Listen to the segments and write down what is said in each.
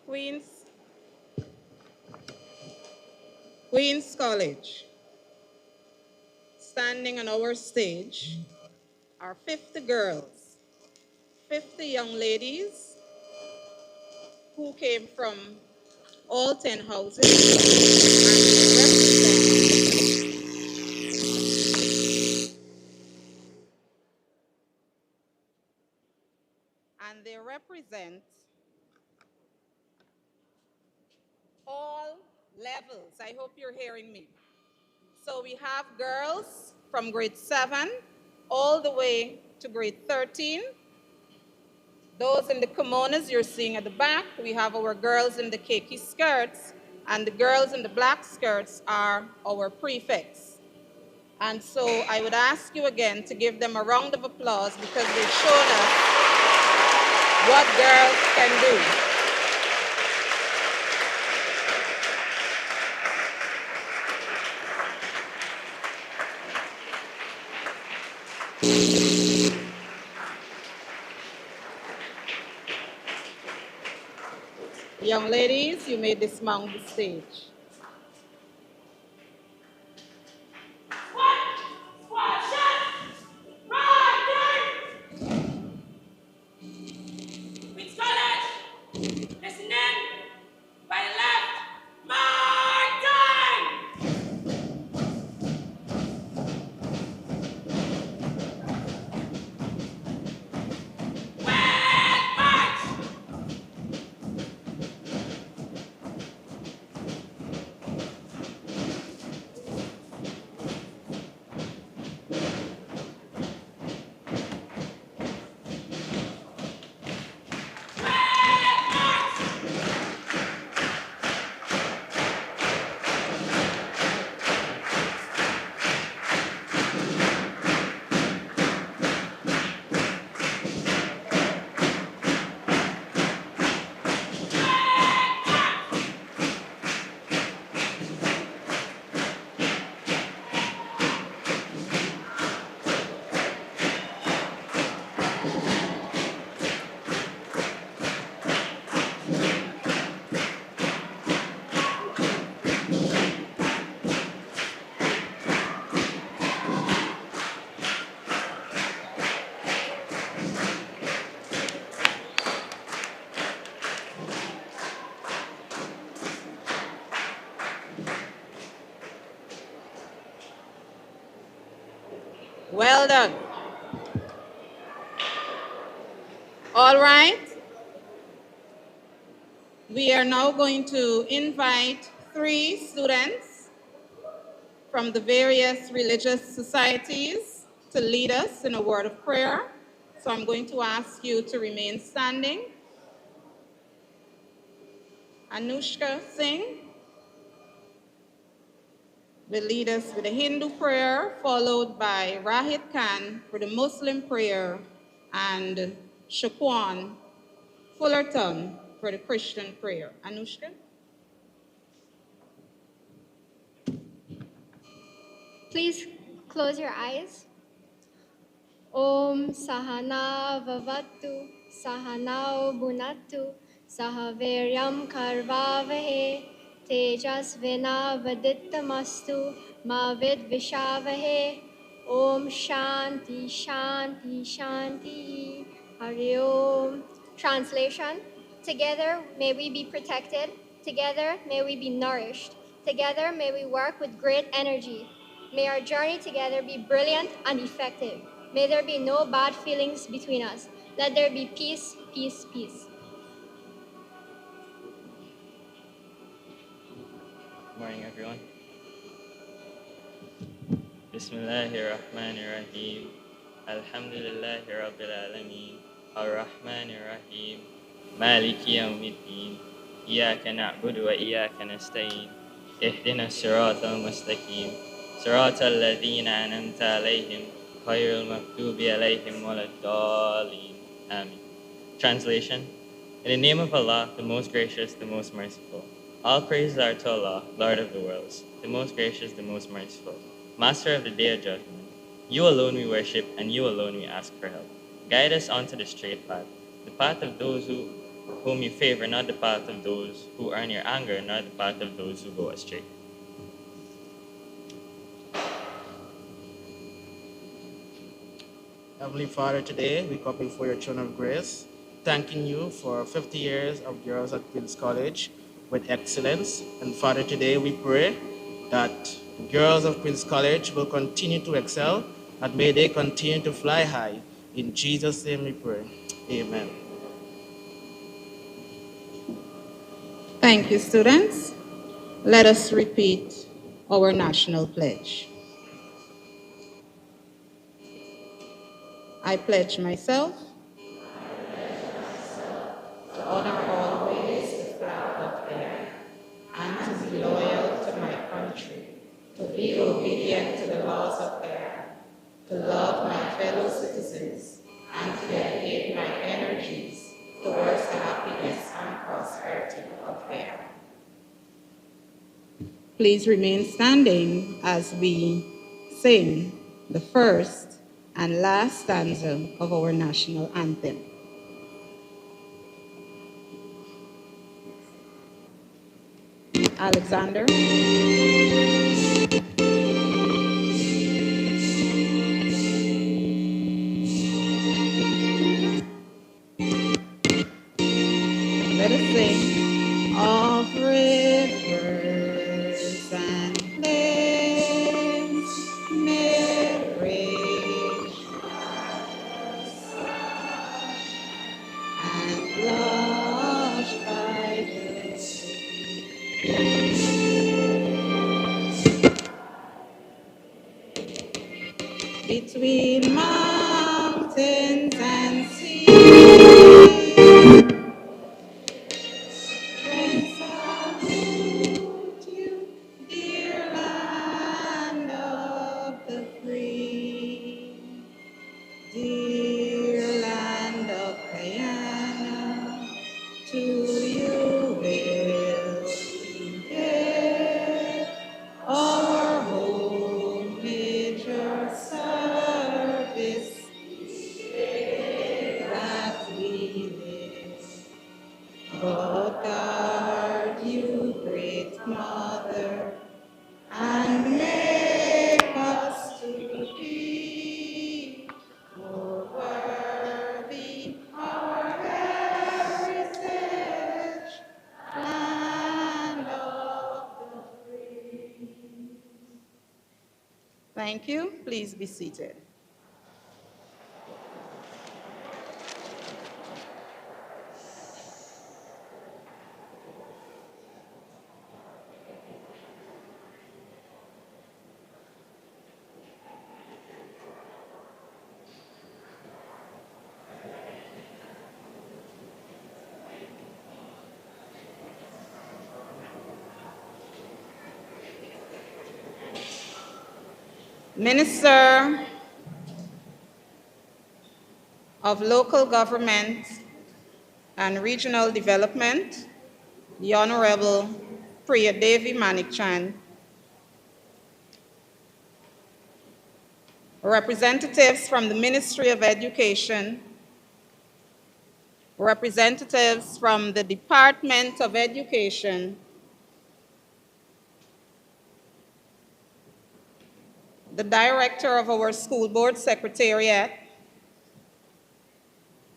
Queen's College. Standing on our stage are 50 girls, 50 young ladies who came from all 10 houses and they represent all levels. I hope you're hearing me. So we have girls from grade 7 all the way to grade 13. Those in the kimonos you're seeing at the back, we have our girls in the keiki skirts, and the girls in the black skirts are our prefects. And so I would ask you again to give them a round of applause because they've shown us what girls can do. Young ladies, you may dismount the stage. Well done. All right. We are now going to invite 3 students from the various religious societies to lead us in a word of prayer. So I'm going to ask you to remain standing. Anushka Singh will lead us with a Hindu prayer, followed by Rahid Khan for the Muslim prayer, and Shaquan Fullerton for the Christian prayer. Anushka? Please close your eyes. Om Sahana Vavatu Sahanao Bunatu Sahaveryam Karvavahe Tejas Vina Vadittamastu Mavid Vishavahe Om Shanti Shanti Shanti Hari Om. Translation: together may we be protected, together may we be nourished, together may we work with great energy. May our journey together be brilliant and effective. May there be no bad feelings between us. Let there be peace, peace, peace. Good morning, everyone. Bismillahirrahmanirrahim. Alhamdulillahi Rabbil Alameen. Ar-Rahmanir-Rahim. Maliki Yawmiddin. Iyaka na'budu wa iyaka nasta'in. Ihdina as-siratal mustaqim. Siratal ladhina an'amta alayhim. Ghayril maghdubi alayhim waladdallin. Amin. Translation: in the name of Allah, the most gracious, the most merciful. All praises are to Allah, Lord of the worlds, the most gracious, the most merciful, Master of the Day of Judgment. You alone we worship, and you alone we ask for help. Guide us onto the straight path, the path of those who whom you favor, not the path of those who earn your anger, not the path of those who go astray. Heavenly Father, today we come before your throne of grace, thanking you for 50 years of girls at Queen's College with excellence. And Father, today we pray that the girls of Queen's College will continue to excel and may they continue to fly high. In Jesus' name we pray. Amen. Thank you, students. Let us repeat our national pledge. I pledge myself to honor always the flag of Guyana and to be loyal to my country, to be obedient to the laws of Guyana, to love my fellow citizens, and to dedicate my energies towards the happiness and prosperity of Guyana. Please remain standing as we sing the first and last stanza of our national anthem. Alexander. Let us sing. Of rivers and plains, marriage and lush by the between mountains and seas. Dear land of the free, dear land of Guyana, to you will we give our homage, our service that we live. God guard you, great mother, and make us to be more worthy our heritage, land of the free. Thank you. Please be seated. Minister of Local Government and Regional Development, the Honourable Priya D, Manickchand, representatives from the Ministry of Education, representatives from the Department of Education, the Director of our School Board Secretariat,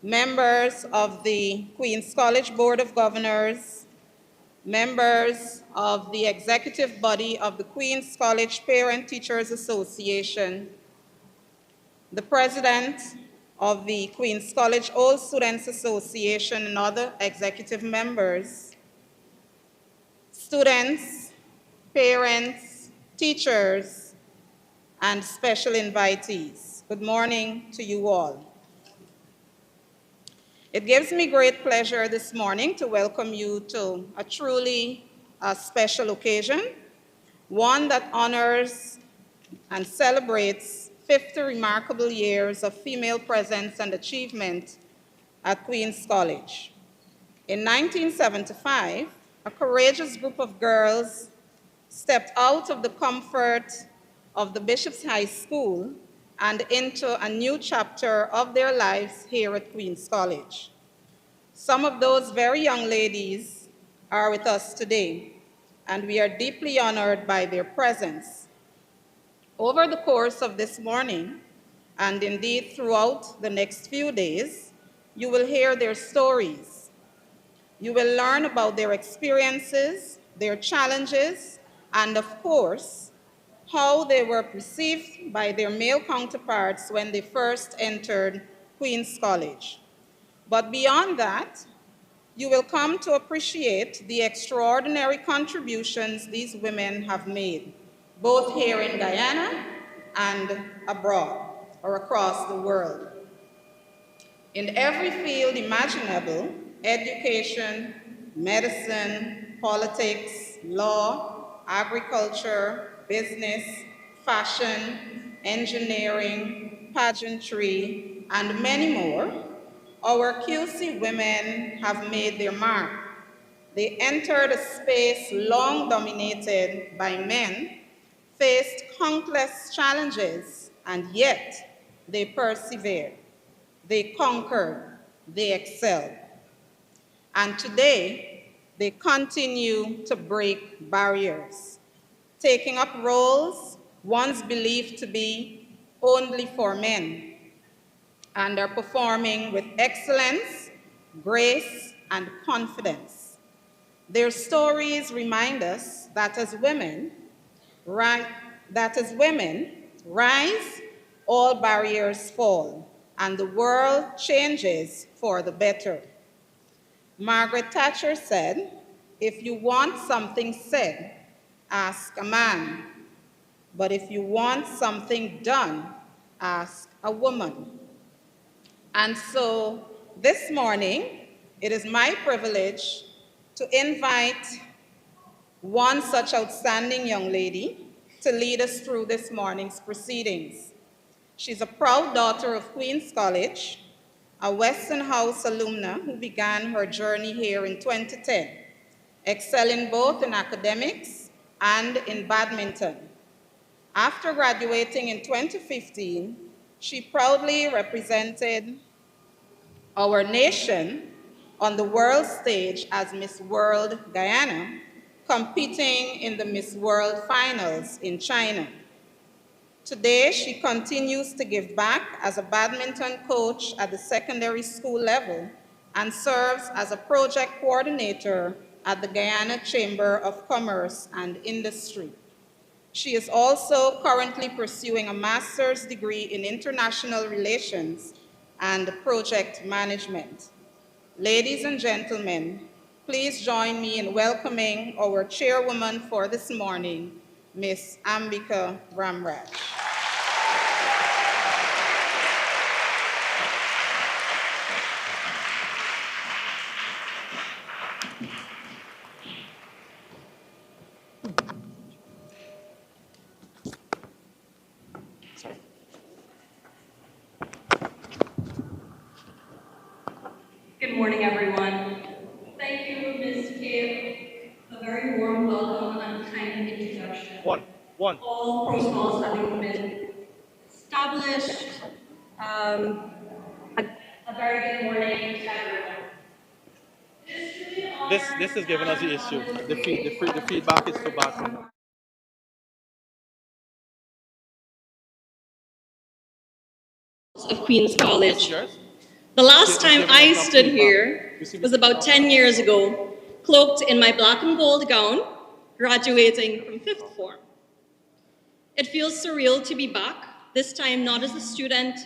members of the Queen's College Board of Governors, members of the executive body of the Queen's College Parent Teachers Association, the president of the Queen's College Old Students Association and other executive members, students, parents, teachers, and special invitees. Good morning to you all. It gives me great pleasure this morning to welcome you to a truly special occasion, one that honors and celebrates 50 remarkable years of female presence and achievement at Queen's College. In 1975, a courageous group of girls stepped out of the comfort of the Bishop's High School and into a new chapter of their lives here at Queen's College. Some of those very young ladies are with us today, and we are deeply honored by their presence. Over the course of this morning, and indeed throughout the next few days, you will hear their stories. You will learn about their experiences, their challenges, and of course, how they were perceived by their male counterparts when they first entered Queen's College. But beyond that, you will come to appreciate the extraordinary contributions these women have made, both here in Guyana and abroad or across the world. In every field imaginable, education, medicine, politics, law, agriculture, business, fashion, engineering, pageantry, and many more, our QC women have made their mark. They entered a space long dominated by men, faced countless challenges, and yet they persevered. They conquered, they excelled. And today, they continue to break barriers, taking up roles once believed to be only for men, and are performing with excellence, grace, and confidence. Their stories remind us that as women, rise, all barriers fall, and the world changes for the better. Margaret Thatcher said, "If you want something said, ask a man. But if you want something done, ask a woman." And so this morning, it is my privilege to invite one such outstanding young lady to lead us through this morning's proceedings. She's a proud daughter of Queen's College, a Weston House alumna who began her journey here in 2010, excelling both in academics and in badminton. After graduating in 2015, she proudly represented our nation on the world stage as Miss World Guyana, competing in the Miss World Finals in China. Today, she continues to give back as a badminton coach at the secondary school level and serves as a project coordinator at the Guyana Chamber of Commerce and Industry. She is also currently pursuing a master's degree in international relations and project management. Ladies and gentlemen, please join me in welcoming our chairwoman for this morning, Ms. Ambika Ramraj. Good morning, everyone. Thank you, Ms. Cave. A very warm welcome and kind introduction. All protocols having been established. A very good morning to everyone. This is giving us the issue. The feedback is too bad from Of Queen's College. The last time I stood here was about 10 years ago, cloaked in my black and gold gown, graduating from 5th form. It feels surreal to be back, this time not as a student,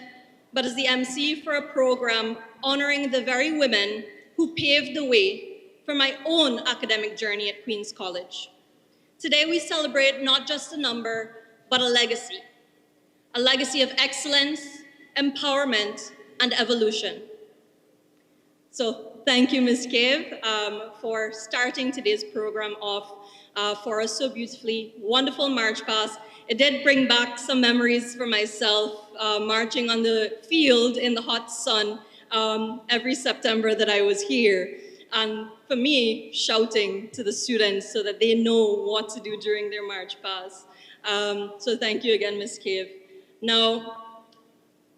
but as the MC for a program honoring the very women who paved the way for my own academic journey at Queen's College. Today we celebrate not just a number, but a legacy of excellence, empowerment, and evolution. So thank you, Ms. Cave, for starting today's program off for us so beautifully. Wonderful march past. It did bring back some memories for myself, marching on the field in the hot sun every September that I was here. And for me, shouting to the students so that they know what to do during their march past. So thank you again, Ms. Cave. Now,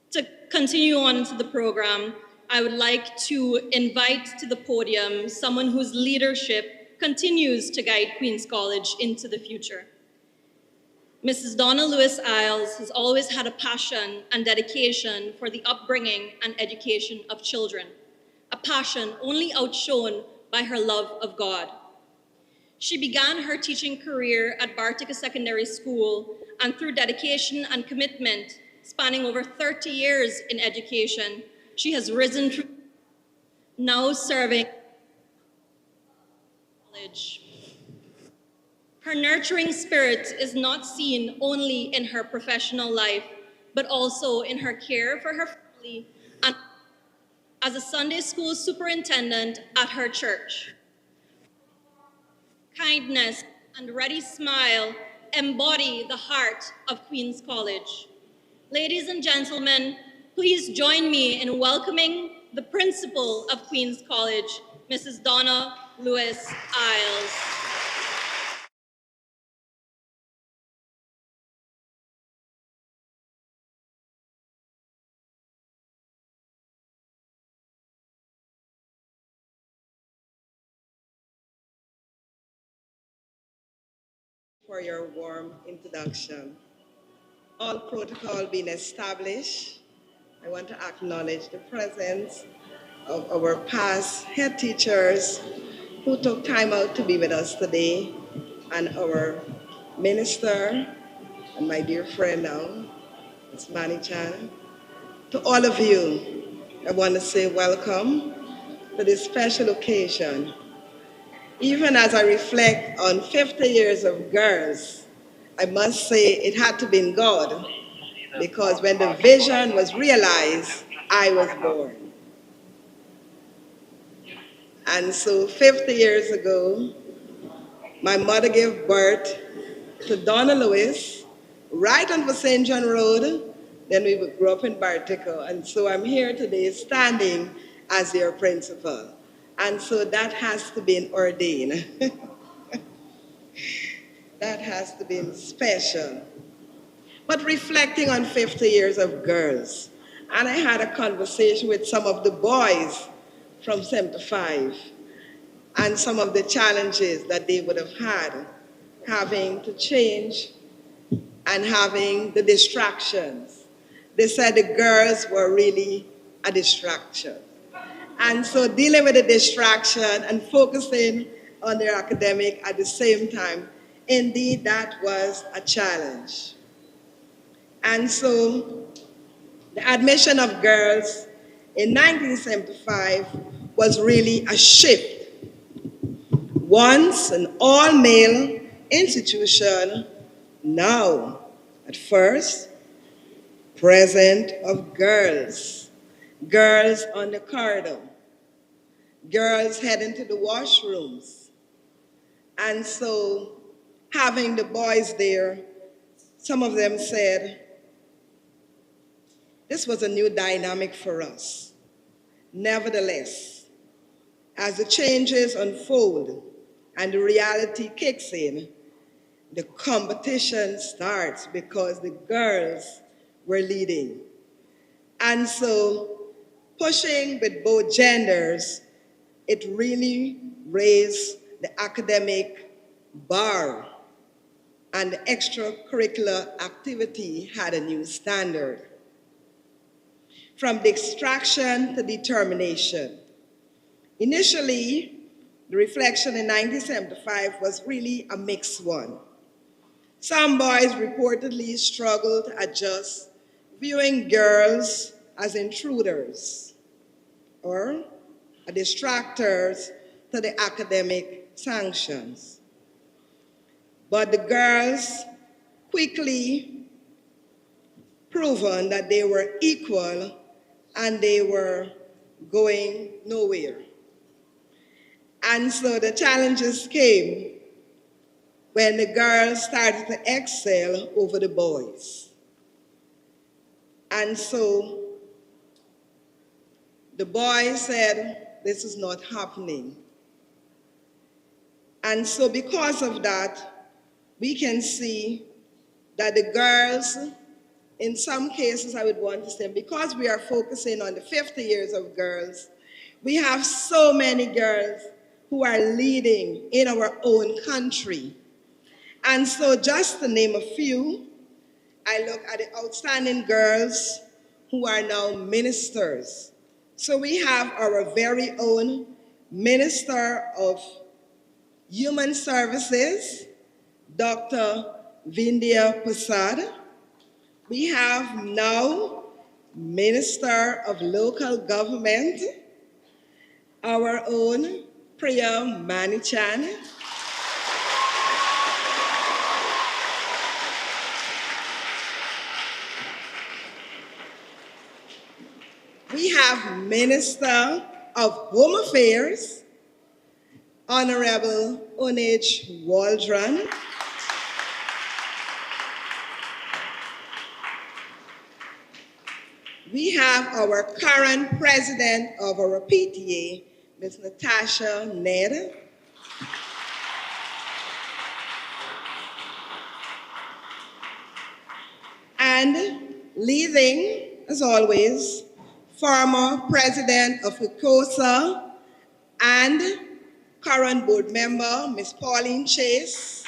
to continue on to the program, I would like to invite to the podium someone whose leadership continues to guide Queen's College into the future. Mrs. Donna Lewis Isles has always had a passion and dedication for the upbringing and education of children, a passion only outshone by her love of God. She began her teaching career at Bartica Secondary School, and through dedication and commitment, spanning over 30 years in education, she has risen through now serving college. Her nurturing spirit is not seen only in her professional life, but also in her care for her family and as a Sunday school superintendent at her church. Kindness and ready smile embody the heart of Queen's College. Ladies and gentlemen, please join me in welcoming the principal of Queen's College, Mrs. Donna Lewis Isles. For your warm introduction. All protocol being established, I want to acknowledge the presence of our past head teachers who took time out to be with us today, and our minister and my dear friend now, it's Manickchand. To all of you, I want to say welcome to this special occasion. Even as I reflect on 50 years of girls, I must say it had to be in God, because when the vision was realized, I was born. And so 50 years ago, my mother gave birth to Donna Lewis right on the St. John Road. Then we grew up in Bartica. And so I'm here today standing as your principal. And so that has to be ordained. That has to be special. But reflecting on 50 years of girls, and I had a conversation with some of the boys from 75 and some of the challenges that they would have had having to change and having the distractions. They said the girls were really a distraction. And so dealing with the distraction and focusing on their academic at the same time, indeed that was a challenge. And so the admission of girls in 1975 was really a shift. Once an all-male institution, now, at first, present of girls. Girls on the corridor. Girls heading to the washrooms. And so having the boys there, some of them said, this was a new dynamic for us. Nevertheless, as the changes unfold and the reality kicks in, the competition starts because the girls were leading. And so pushing with both genders, it really raised the academic bar, and the extracurricular activity had a new standard. From distraction to determination. Initially, the reflection in 1975 was really a mixed one. Some boys reportedly struggled to adjust, viewing girls as intruders or distractors to the academic sanctions. But the girls quickly proven that they were equal and they were going nowhere. And so the challenges came when the girls started to excel over the boys. And so the boys said, this is not happening. And so because of that, we can see that the girls In some cases, I would want to say, because we are focusing on the 50 years of girls, we have so many girls who are leading in our own country. And so, just to name a few, I look at the outstanding girls who are now ministers. So, we have our very own Minister of Human Services, Dr. Vindhya Prasad. We have now Minister of Local Government, our own Priya Manickchand. We have Minister of Home Affairs, Honourable Waldron. We have our current president of our PTA, Ms. Natasha Ned. And leading, as always, former president of UCOSA and current board member, Ms. Pauline Chase.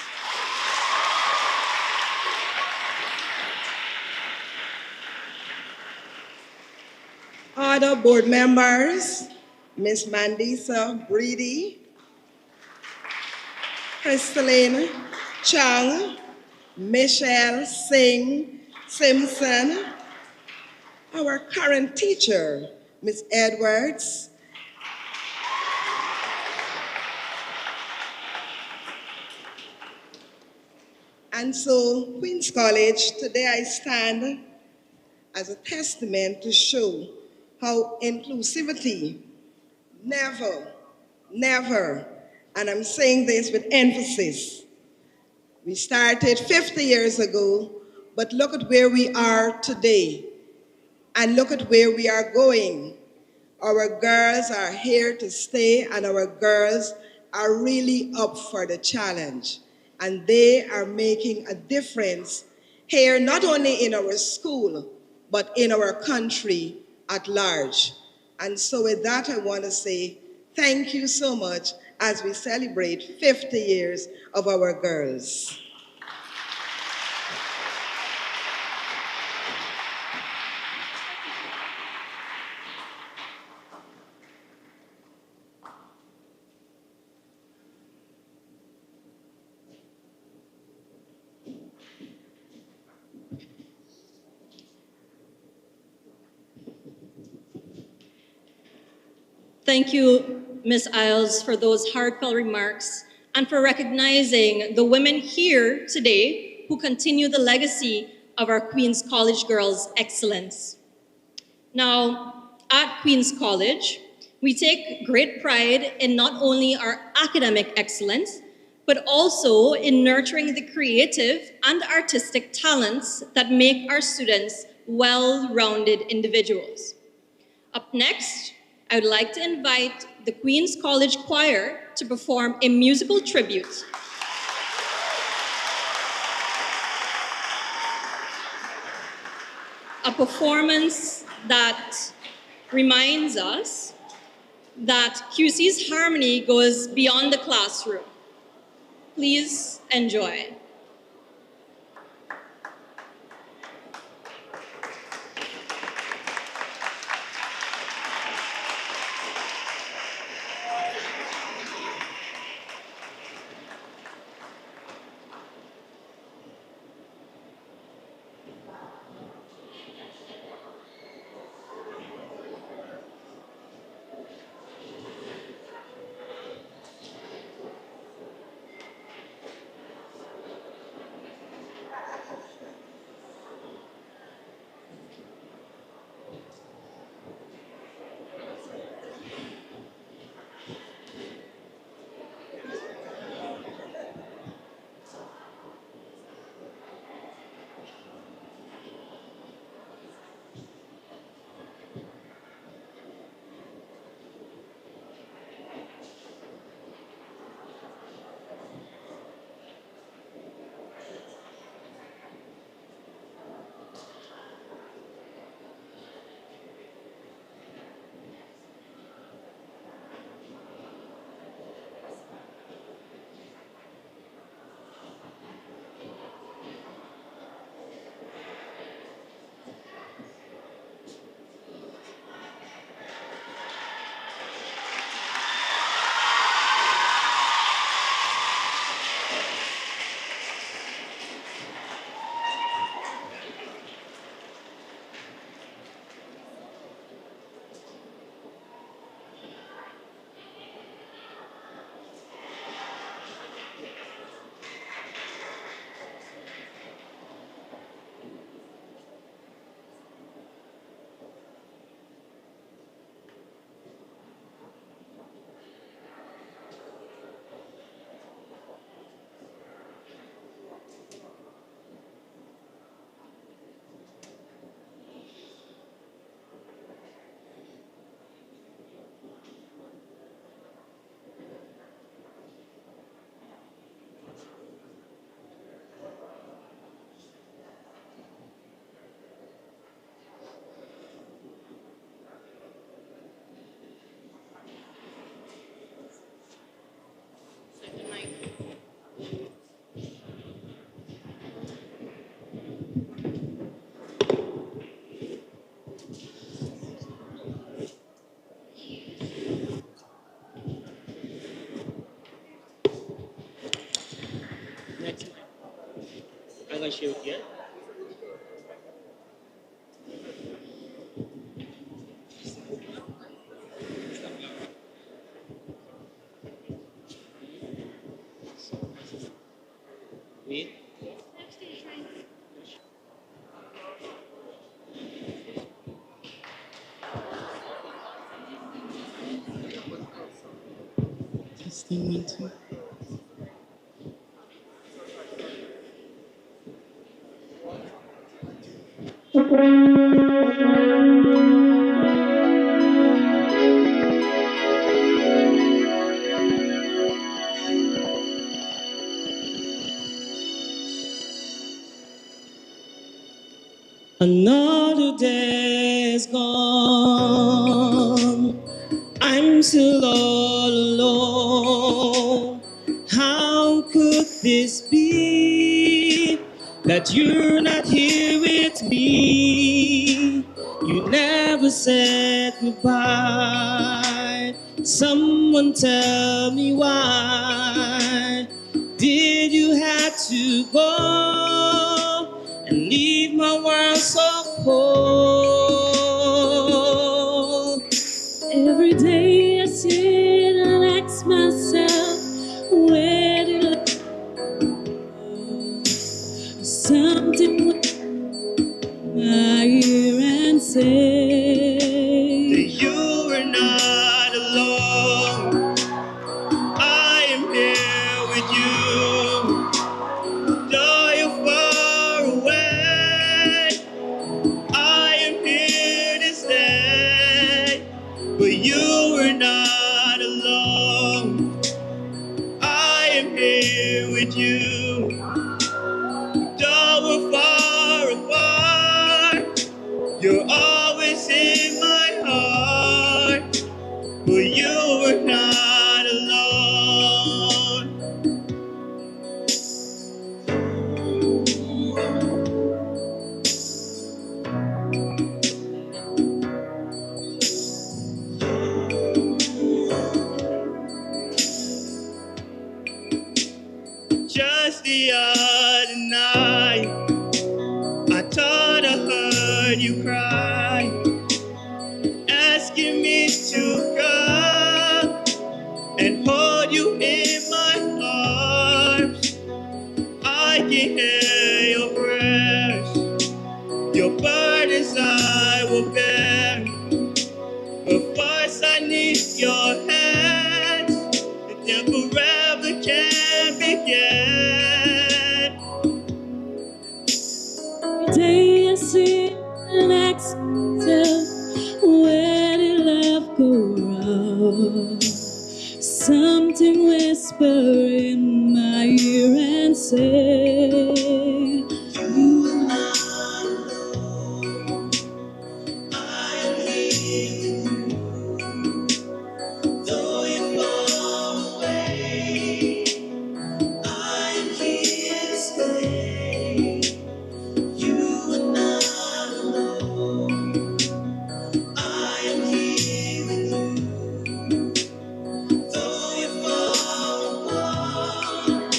Other board members, Ms. Mandisa Breedy, Crystalline Chung, Michelle Singh Simpson, our current teacher, Ms. Edwards, and so Queen's College, today I stand as a testament to show how inclusivity never, and I'm saying this with emphasis, we started 50 years ago, but look at where we are today, and look at where we are going. Our girls are here to stay, and our girls are really up for the challenge. And they are making a difference here, not only in our school, but in our country at large. And so with that, I want to say thank you so much as we celebrate 50 years of our girls. Thank you, Ms. Isles, for those heartfelt remarks and for recognizing the women here today who continue the legacy of our Queen's College girls' excellence. Now, at Queen's College, we take great pride in not only our academic excellence, but also in nurturing the creative and artistic talents that make our students well-rounded individuals. Up next, I would like to invite the Queen's College Choir to perform a musical tribute. A performance that reminds us that QC's harmony goes beyond the classroom. Please enjoy. I'm going to show it here. Wait. Testing 1, 2. Another day is gone. I'm still all alone. How could this be that you're not here with me? You never said goodbye. Someone tell me why did you have to go and leave my world so cold? Every day I sit and ask myself, where did I go? Something went in my ear and said that you were not alone. I am here with you. Though you're far away, I am here to stay. But you were not alone. I am here with you. Though we're far apart, you're always in my heart. But you were not alone. Just the other night, I thought I heard you cry, asking me to come and hold you in my arms. I can hear your prayers, your burdens I will bear. But first I need your hands, and then forever can begin. Every day I sit and ask myself, where did love go wrong? Something whisper in my ear and say, you are not alone. I am here with you. Though you're far away, I am here to stay. You are not alone. I am here with you. Though you're far apart,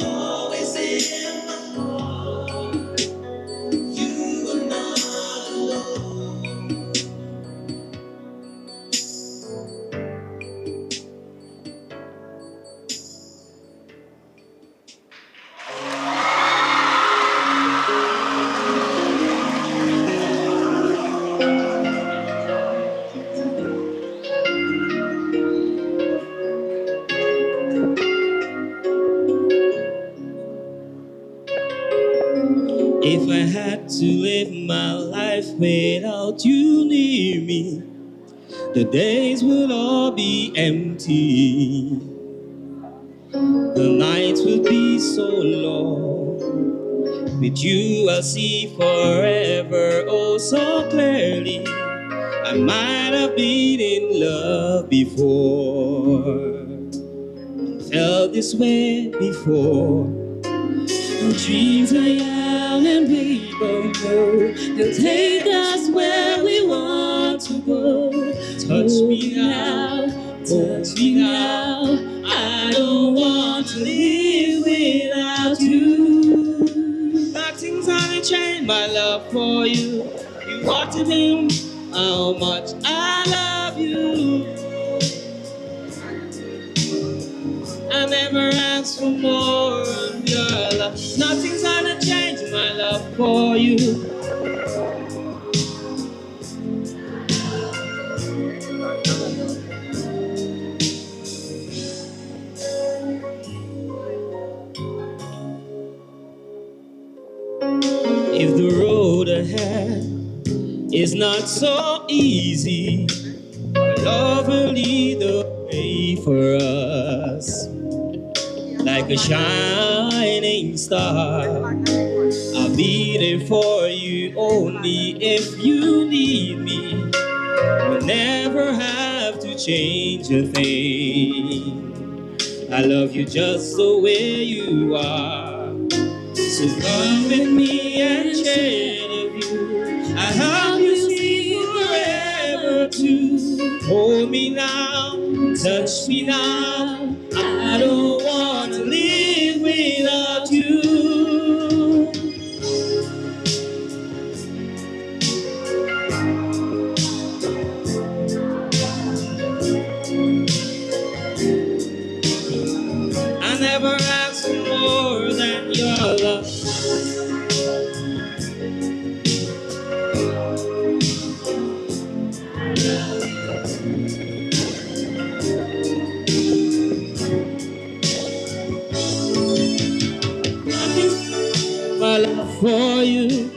always in my heart. You are not alone. If I had to live my life without you near me, the days would all be empty. The nights would be so long. With you I'll see forever oh so clearly. I might have been in love before, felt this way before. Dreams are young and we both know they'll take us where we want to go. Touch me now, touch me now. I don't want to live without you. my love for you. You ought to know how much I love you. I never asked for more of your love. Nothing's gonna change my love for you. If the road ahead is not so easy, love will lead the way for us. Like a shining star, I'll be there for you only if you need me. You'll never have to change a thing. I love you just the way you are. So come with me and share the view. I hope you see forever too. Hold me now, touch me now. I don't want to live without you. I never asked for more than your love. My love for you.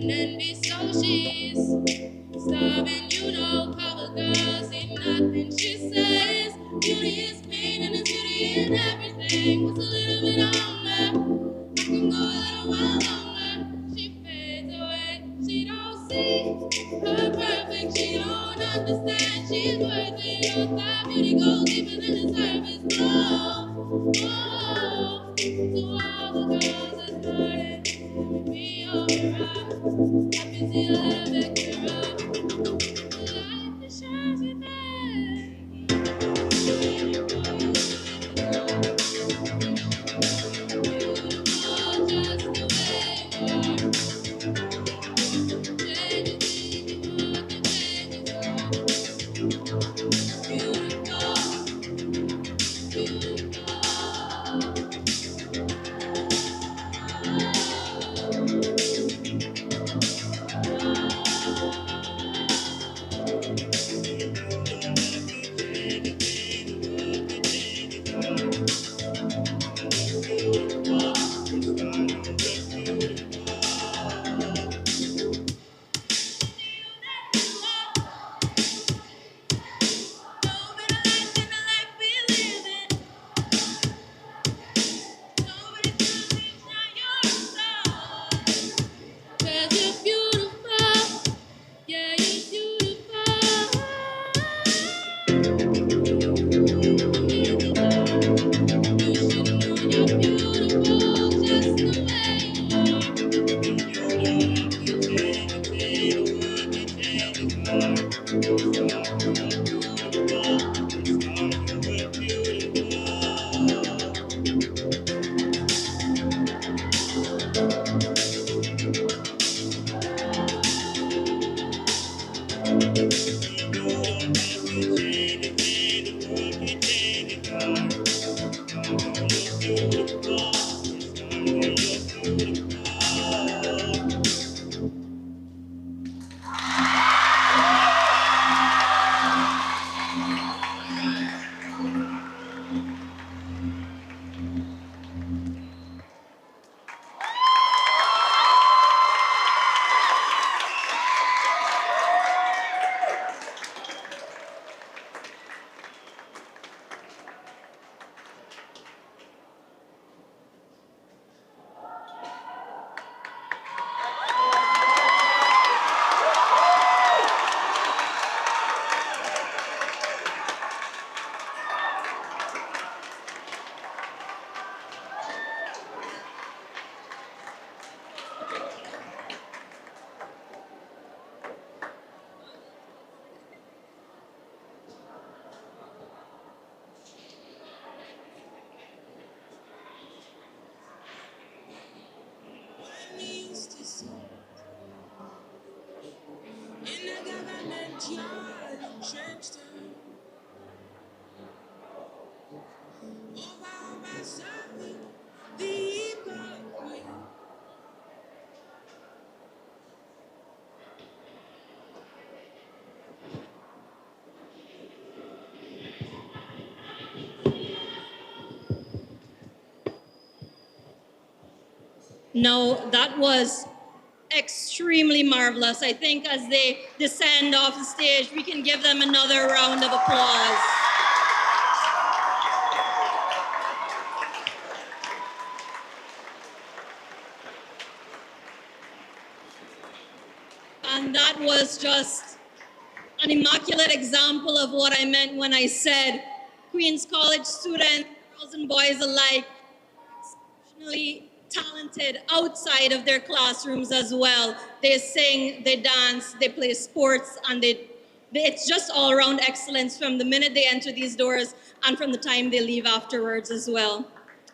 And envy, so she's starving, you know, cover girls ain't nothing. She says beauty is pain and it's beauty in everything. What's a little bit longer? I can go a little while longer. She fades away. She don't see her perfect. She don't understand. She's worth it. Your thigh beauty goes deeper than the surface. Oh, oh, to all the girls that's hurting, let me be your mirror. Let me see a little bit clearer. Life that shines within. Beautiful just the way you are. Change it, think you want to change it. Beautiful, beautiful. Now, that was extremely marvelous. I think as they descend off the stage, we can give them another round of applause. And that was just an immaculate example of what I meant when I said Queen's College students, girls and boys alike, exceptionally talented outside of their classrooms as well. They sing, they dance, they play sports, and it's just all around excellence from the minute they enter these doors and from the time they leave afterwards as well.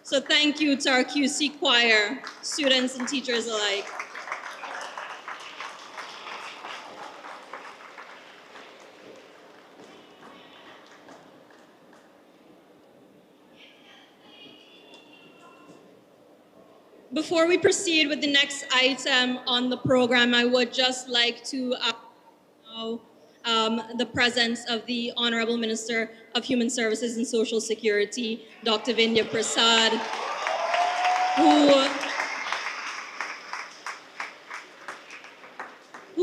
So thank you to our QC choir, students and teachers alike. Before we proceed with the next item on the program, I would just like to know the presence of the Honourable Minister of Human Services and Social Security, Dr. Vindhya Prasad, who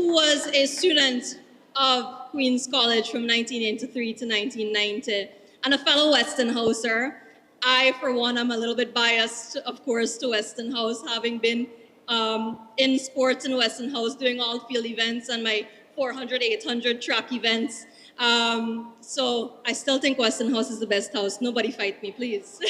who was a student of Queen's College from 1983 to 1990, and a fellow Westonhouser. I, for one, am a little bit biased, of course, to Weston House, having been in sports in Weston House, doing all field events and my 400, 800 track events. So I still think Weston House is the best house. Nobody fight me, please.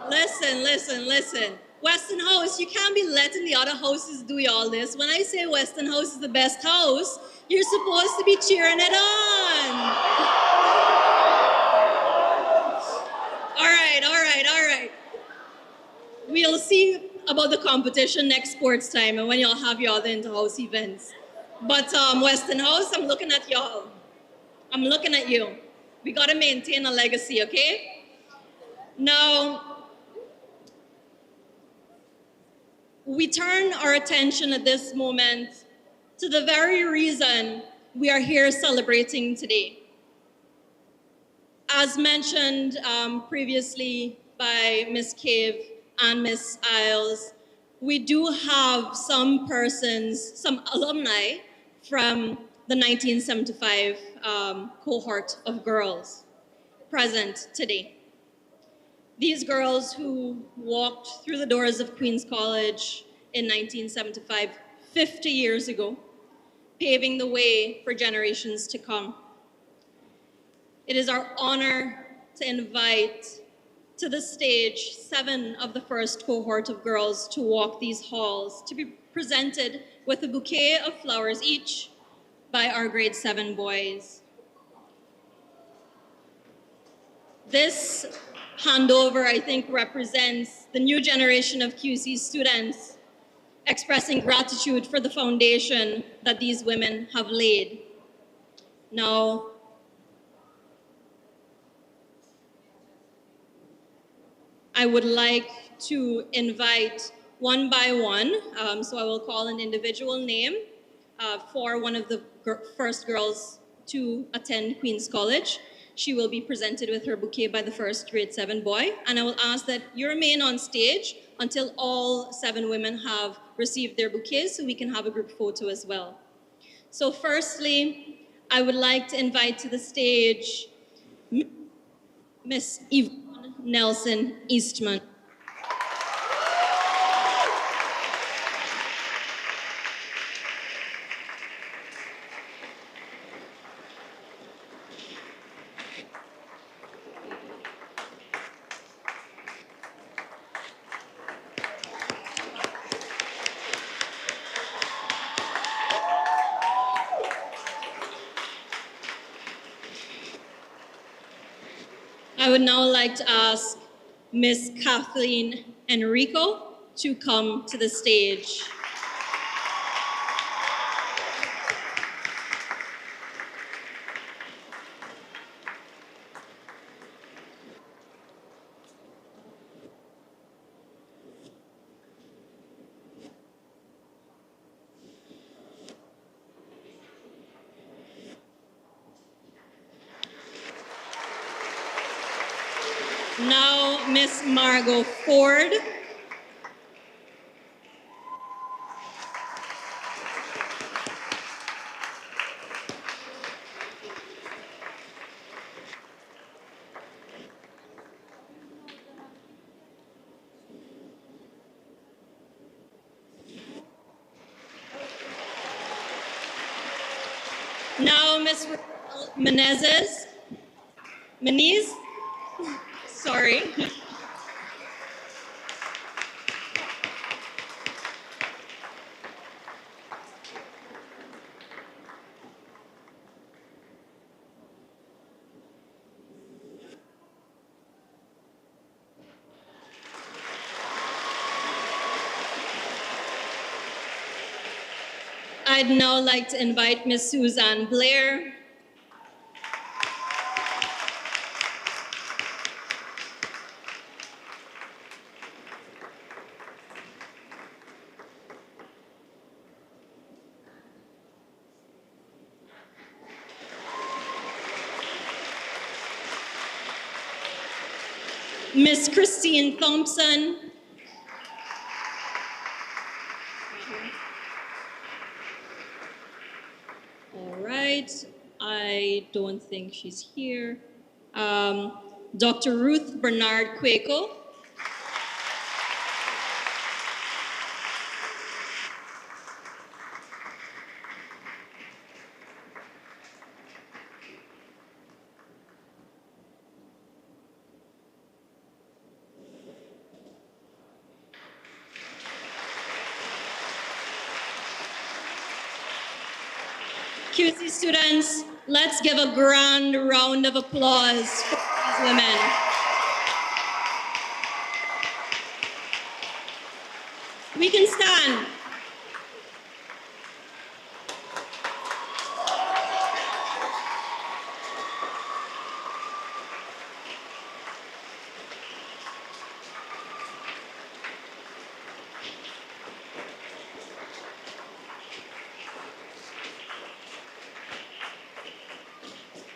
Listen. Weston House, you can't be letting the other houses do all this. When I say Weston House is the best house, you're supposed to be cheering it on. All right. We'll see about the competition next sports time and when y'all have your other inter-house events. But Weston House, I'm looking at y'all. I'm looking at you. We gotta maintain a legacy, okay? Now, we turn our attention at this moment to the very reason we are here celebrating today. As mentioned previously by Ms. Cave and Ms. Isles, we do have some persons, some alumni from the 1975 cohort of girls present today. These girls who walked through the doors of Queen's College in 1975, 50 years ago, paving the way for generations to come. It is our honor to invite to the stage 7 of the first cohort of girls to walk these halls, to be presented with a bouquet of flowers each by our grade 7 boys. This handover, I think, represents the new generation of QC students expressing gratitude for the foundation that these women have laid. Now, I would like to invite one by one, so I will call an individual name for one of the first girls to attend Queen's College. She will be presented with her bouquet by the first grade 7 boy, and I will ask that you remain on stage until all 7 women have received their bouquets so we can have a group photo as well. So firstly, I would like to invite to the stage Miss Yvonne Nelson Eastman. I would now like to ask Miss Kathleen Enrico to come to the stage. Now, Miss Margot Ford. Now, Miss Menezes. Sorry. I'd now like to invite Miss Suzanne Blair. Miss Christine Thompson. right. I don't think she's here. Dr. Ruth Bernard Quaco. QC students, let's give a grand round of applause for these women. We can stand.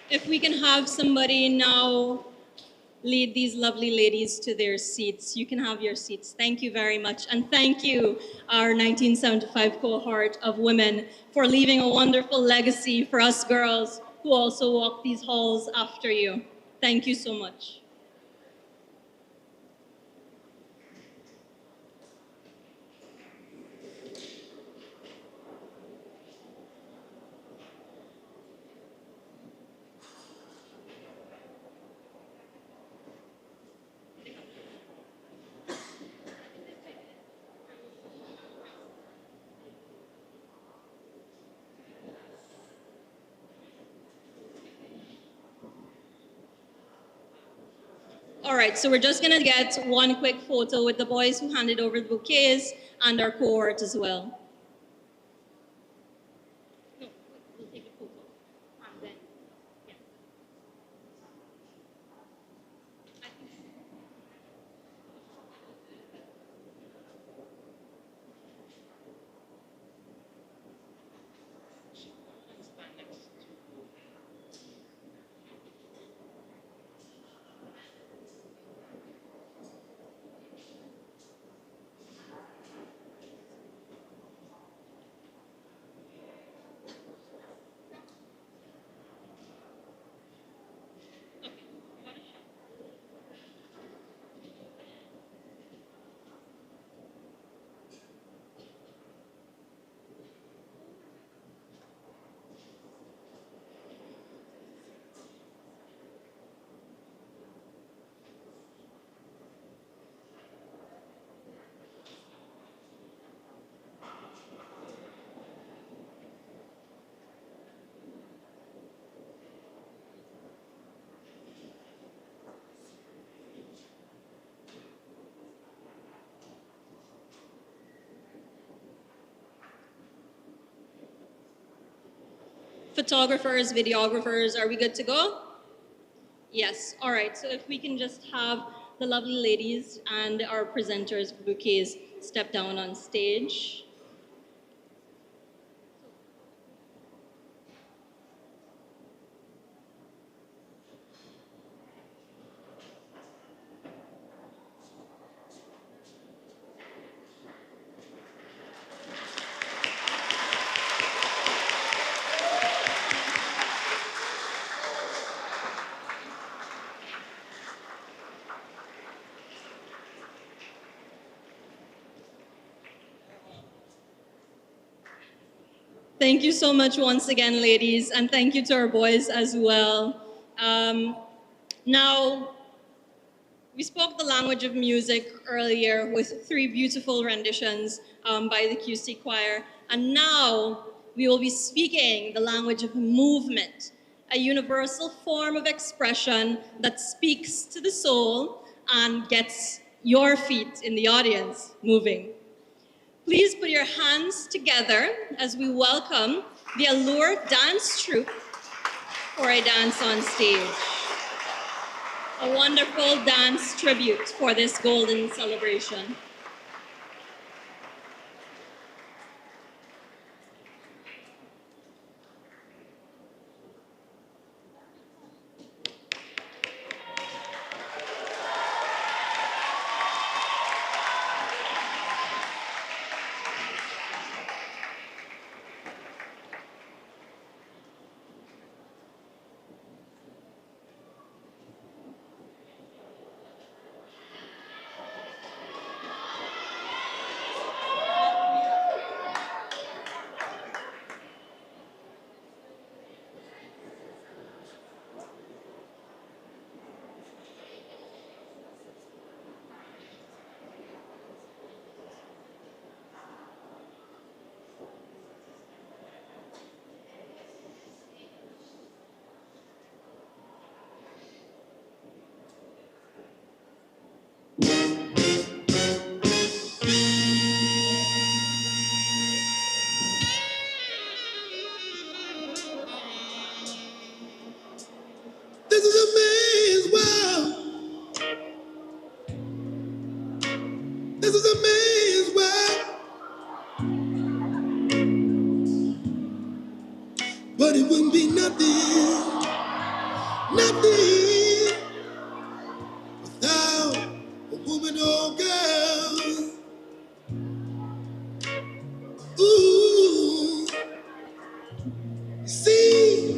If we can have somebody now lead these lovely ladies to their seats. You can have your seats. Thank you very much. And thank you, our 1975 cohort of women, for leaving a wonderful legacy for us girls who also walk these halls after you. Thank you so much. All right, so we're just gonna get one quick photo with the boys who handed over the bouquets and our cohort as well. No, we'll take a photo. And then, yeah. Photographers, videographers, are we good to go? Yes, all right. So if we can just have the lovely ladies and our presenters for bouquets step down on stage. Thank you so much once again, ladies, and thank you to our boys as well. Now, we spoke the language of music earlier with 3 beautiful renditions by the QC choir, and now we will be speaking the language of movement, a universal form of expression that speaks to the soul and gets your feet in the audience moving. Please put your hands together as we welcome the Allure Dance Troupe for a dance on stage. A wonderful dance tribute for this golden celebration. But it wouldn't be nothing, nothing without a woman or girl. Ooh, see,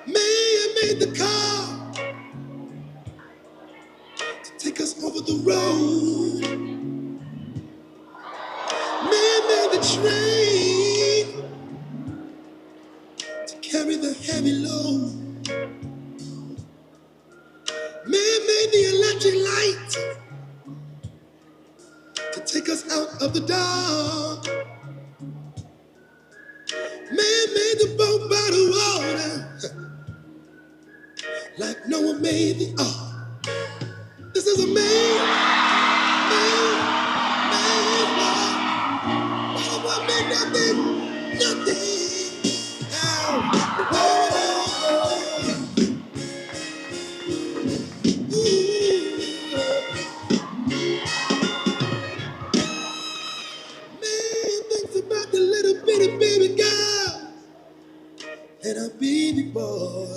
man made the car to take us over the road. Man made the train to carry the heavy load. Man made the electric light to take us out of the dark. Man made the boat by the water like Noah made the ark. This is a man, man, but it won't mean nothing, nothing. Now, man thinks about the little bitty baby girl and her baby boy.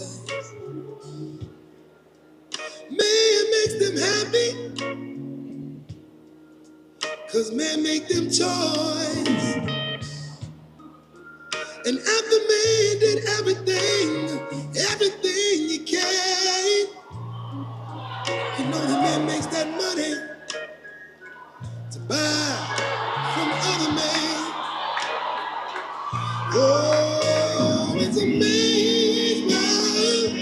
Man makes them happy, 'cause man make them toys. And after man did everything he can, you know the man makes that money to buy from other men. Oh, it's a man's world,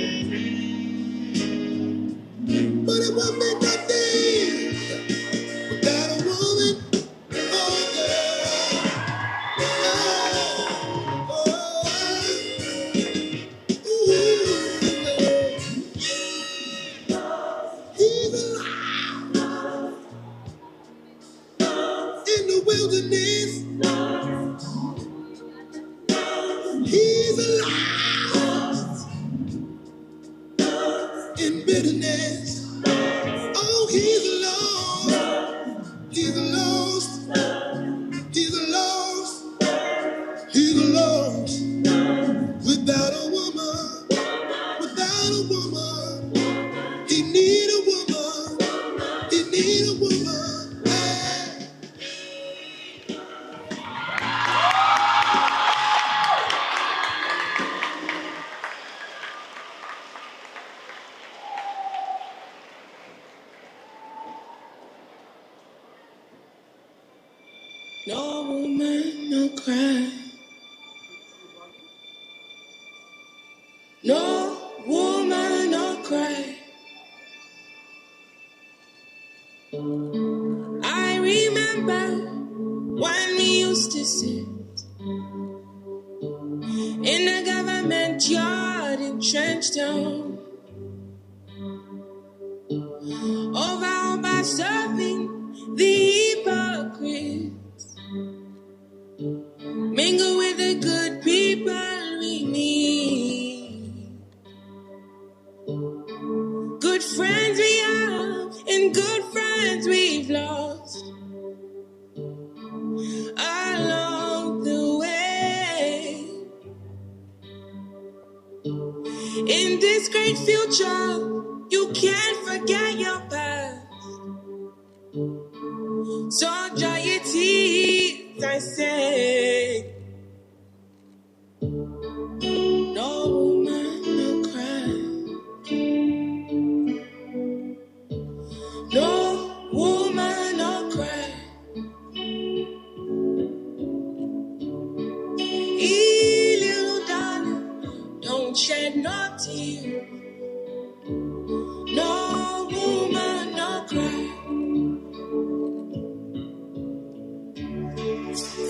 but it won't mean nothing without a woman or girl. Oh, ooh, he's alive in the wilderness. He's alive in bitterness. Oh, he's lost. He's lost. He's lost. He's lost without a woman. Without a woman. He need a woman. He need a woman. Hey. No woman, no cry. No woman, no cry. I remember when we used to sit in the government yard in Trenchtown, over by serving the hypocrites, mingle with the good people we need. Good friends we have and good friends we've lost along the way. In this great future, you can't forget your past. So dry your tears, I say. No woman, no cry. No woman, no cry. Little darling, don't shed no tears. No woman, no cry.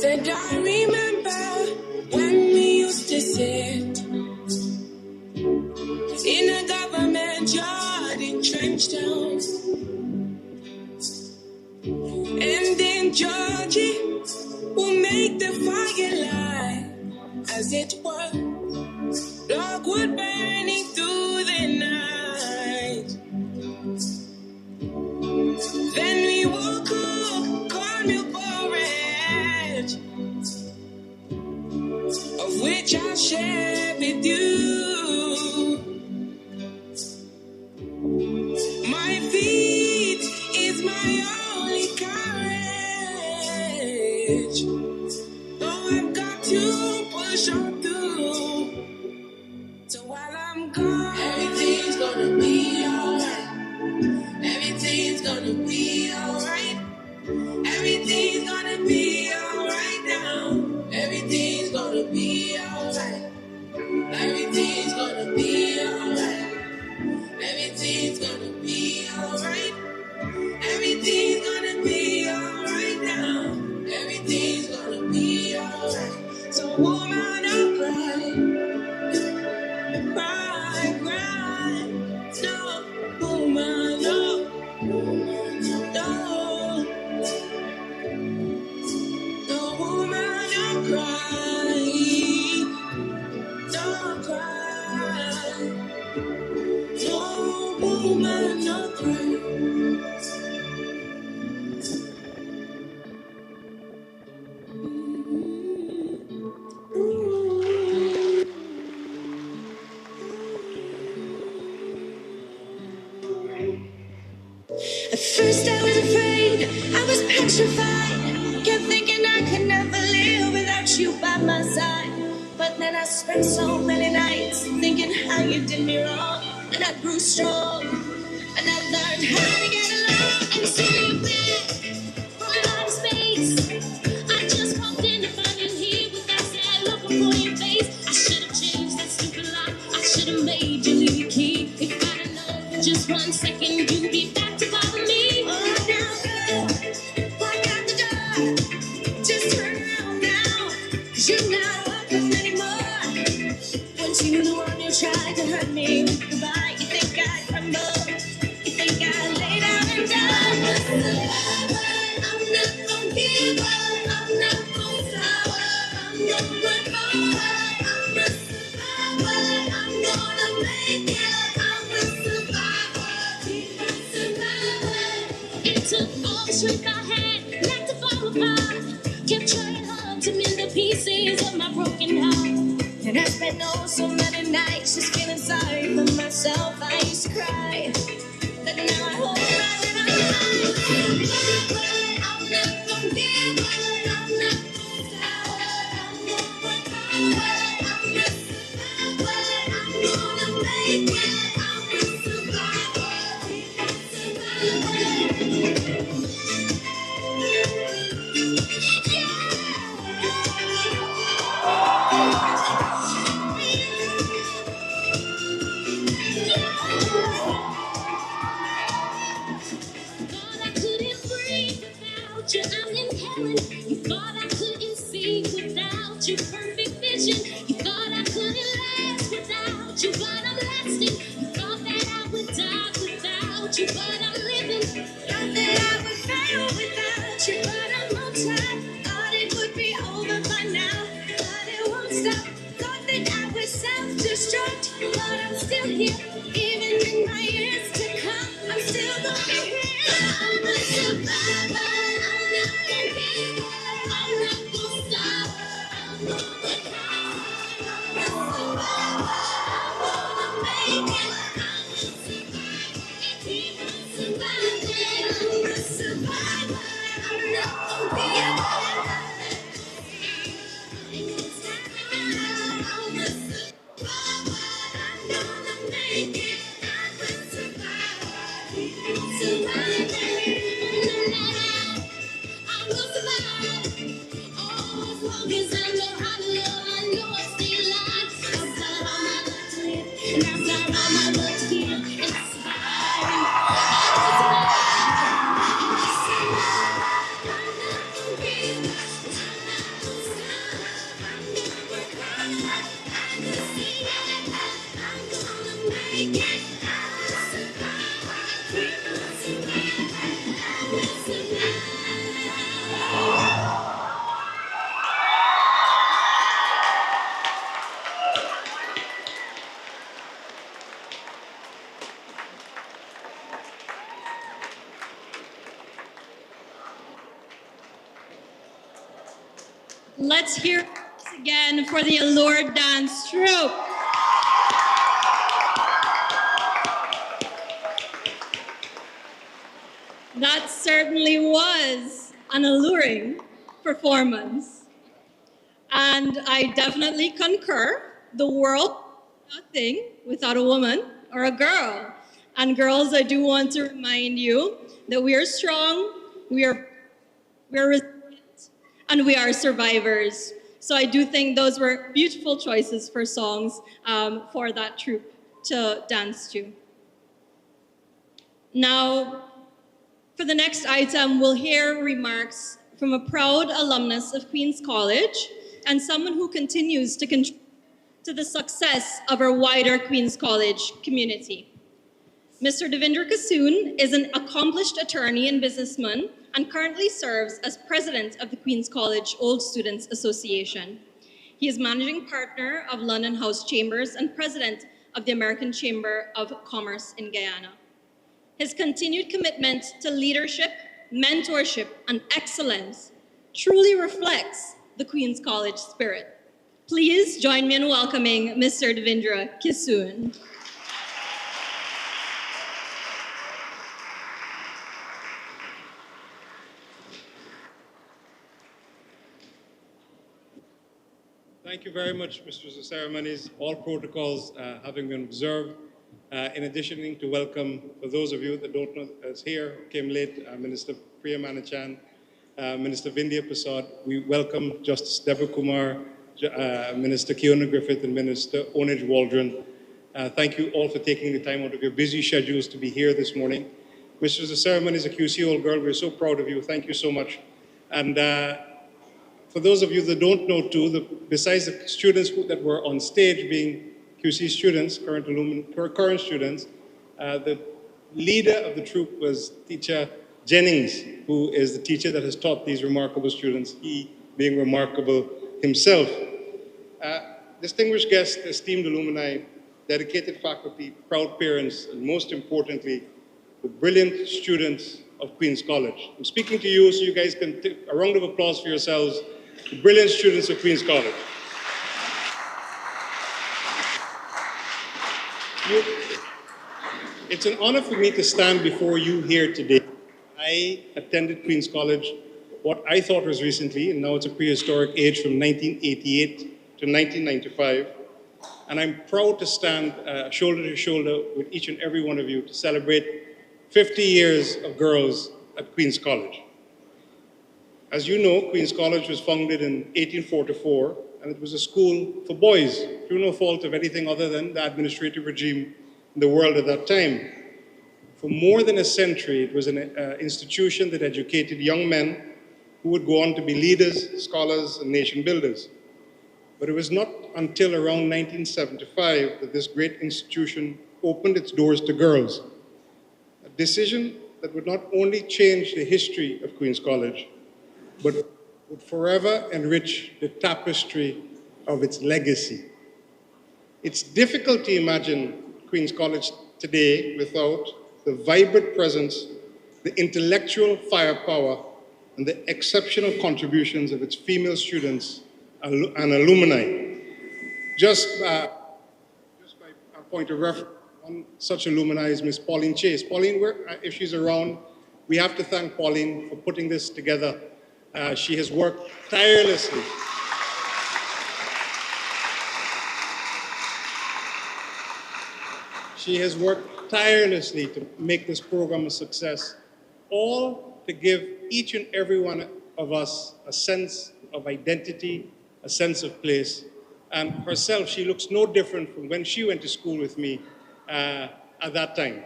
Said I remember when we used to sit in a government yard in Trenchtown, and then Georgie will make the fire light, as it were, dogwood burning through the night. Then we woke up, cornmeal porridge, knowledge of which I share with you. My faith is my only courage. Oh, I've got to push on through. So while I'm gone, everything's gonna be alright. Everything's gonna be alright. Everything's gonna be alright now. Everything's gonna be alright. Everything's gonna be alright. Everything's gonna be alright. Everything's gonna be alright now. Everything's gonna be alright. So woman, don't cry, cry, cry. No, woman, no, no, no, woman, don't cry, don't cry. No, woman, don't cry. At first I was afraid, I was petrified. Kept thinking I could never live without you by my side. But then I spent so many nights thinking how you did me wrong. And I grew strong, and I learned how to get along. And see you back from outer space. I just walked in to find you here with that sad look upon your face. I should have changed that stupid lock. I should have made you leave your key. If I'd have known for just 1 second you'd be back to bother me. Oh, now girl, walk out the door. Just turn around now, 'cause you're not welcome anymore. Once you the one who tried to hurt me with goodbye. You think I'd crumble? You think I'd lay down and die? I'm not gonna give up. I'm not gonna stop. I'm gonna run forward. I'm a survivor. I'm gonna make it. I'm a survivor. I'm a survivor. It took all the strength I had not to fall apart. Kept trying hard to mend the pieces of my broken heart. And I spent so many nights just feeling sorry for myself. I used to cry, but now I hold my little heart. I'm not gonna give up. I'm not gonna stop. I'm gonna run forward. I'm a survivor. I'm gonna make it. I'm a survivor. Thought I couldn't breathe without you. I'm in heaven. You thought I couldn't see without your perfect vision. You thought I couldn't last without you, but I'm lasting. You thought that I would die without you, but I'm living. Thought that I would fail without you, but I'm on time. Thought it would be over by now, but it won't stop. Thought that I would self-destruct, but I'm still here. Even in my years to come, I'm still gonna be here. I'm a survivor. I'm not gonna give up. I'm not gonna stop. I'm gonna come. I'm a survivor. I'm gonna make it. I'm a survivor. Keep on surviving. I'm a survivor. I'm not gonna give up. I'm a survivor. I'm gonna make Let's hear once again for the Allure Dance Troupe. That certainly was an alluring performance. And I definitely concur. The world is nothing without a woman or a girl. And girls, I do want to remind you that we are strong, we are resilient, and we are survivors. So I do think those were beautiful choices for songs for that troupe to dance to. Now, for the next item, we'll hear remarks from a proud alumnus of Queen's College and someone who continues to contribute to the success of our wider Queen's College community. Mr. Devendra Kassoon is an accomplished attorney and businessman and currently serves as president of the Queen's College Old Students Association. He is managing partner of London House Chambers and president of the American Chamber of Commerce in Guyana. His continued commitment to leadership, mentorship, and excellence truly reflects the Queen's College spirit. Please join me in welcoming Mr. Devendra Kassoon. Thank you very much, Mistress of Ceremonies. All protocols having been observed. In addition to welcome, for those of you that don't know us here, came late, Minister Priya Manickchand, Minister Vindhya Prasad. We welcome Justice Deborah Kumar, Minister Kiona Griffith, and Minister Onij Waldron. Thank you all for taking the time out of your busy schedules to be here this morning. Mistress of Ceremonies, a QC old girl, we're so proud of you. Thank you so much. And for those of you that don't know too, besides the students that were on stage being QC students, current students, the leader of the troupe was teacher Jennings, who is the teacher that has taught these remarkable students, he being remarkable himself. Distinguished guests, esteemed alumni, dedicated faculty, proud parents, and most importantly, the brilliant students of Queen's College. I'm speaking to you so you guys can take a round of applause for yourselves, the brilliant students of Queen's College. It's an honor for me to stand before you here today. I attended Queen's College, what I thought was recently, and now it's a prehistoric age, from 1988 to 1995. And I'm proud to stand shoulder to shoulder with each and every one of you to celebrate 50 years of girls at Queen's College. As you know, Queen's College was founded in 1844, and it was a school for boys, through no fault of anything other than the administrative regime in the world at that time. For more than a century, it was an institution that educated young men who would go on to be leaders, scholars, and nation builders. But it was not until around 1975 that this great institution opened its doors to girls. A decision that would not only change the history of Queen's College, but would forever enrich the tapestry of its legacy. It's difficult to imagine Queen's College today without the vibrant presence, the intellectual firepower, and the exceptional contributions of its female students and alumni. Just by a point of reference, one such alumni is Miss Pauline Chase. Pauline, if she's around, we have to thank Pauline for putting this together. She has worked tirelessly. She has worked tirelessly to make this program a success, all to give each and every one of us a sense of identity, a sense of place. And herself, she looks no different from when she went to school with me at that time.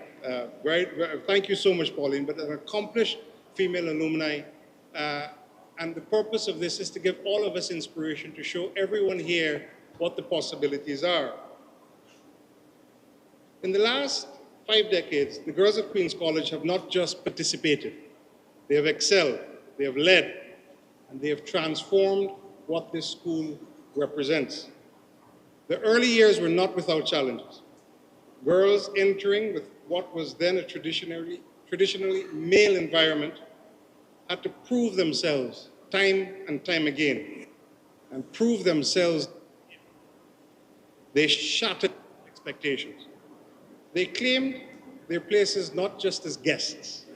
Thank you so much, Pauline, but an accomplished female alumni. And the purpose of this is to give all of us inspiration, to show everyone here what the possibilities are. In the last 5 decades, the girls at Queen's College have not just participated, they have excelled, they have led, and they have transformed what this school represents. The early years were not without challenges. Girls entering with what was then a traditionally male environment had to prove themselves time and time again. and prove themselves. They shattered expectations. They claimed their places not just as guests,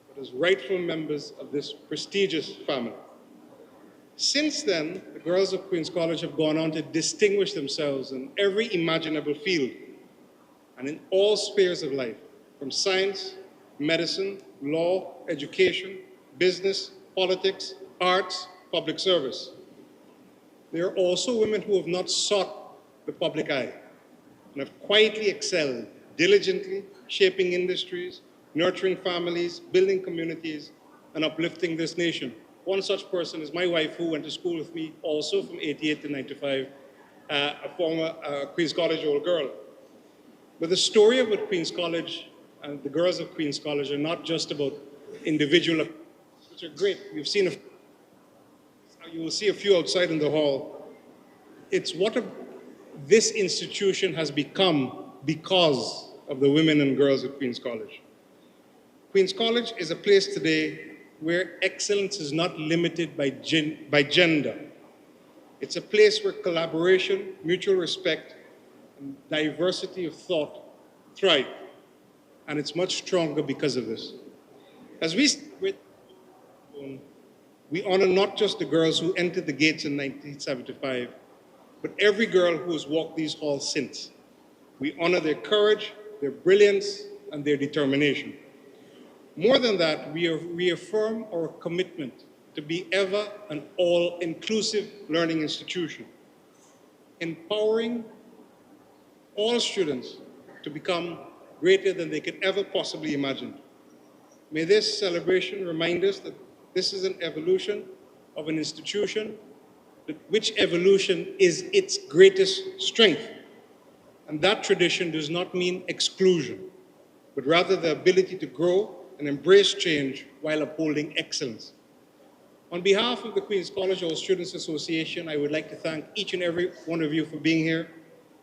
but as rightful members of this prestigious family. Since then, the girls of Queen's College have gone on to distinguish themselves in every imaginable field and in all spheres of life, from science, medicine, law, education, business, politics, arts, public service. There are also women who have not sought the public eye and have quietly excelled diligently, shaping industries, nurturing families, building communities, and uplifting this nation. One such person is my wife, who went to school with me also from 88 to 95, a former Queen's College old girl. But the story about Queen's College and the girls of Queen's College are not just about individual, which are great. You've seen you will see a few outside in the hall. It's what this institution has become because of the women and girls of Queen's College. Queen's College is a place today where excellence is not limited by gender. It's a place where collaboration, mutual respect, and diversity of thought thrive. And it's much stronger because of this. As we celebrate, we honor not just the girls who entered the gates in 1975, but every girl who has walked these halls since. We honor their courage, their brilliance, and their determination. More than that, we reaffirm our commitment to be ever an all-inclusive learning institution, empowering all students to become greater than they could ever possibly imagine. May this celebration remind us that this is an evolution of an institution, which evolution is its greatest strength. And that tradition does not mean exclusion, but rather the ability to grow and embrace change while upholding excellence. On behalf of the Queen's College All Students Association, I would like to thank each and every one of you for being here,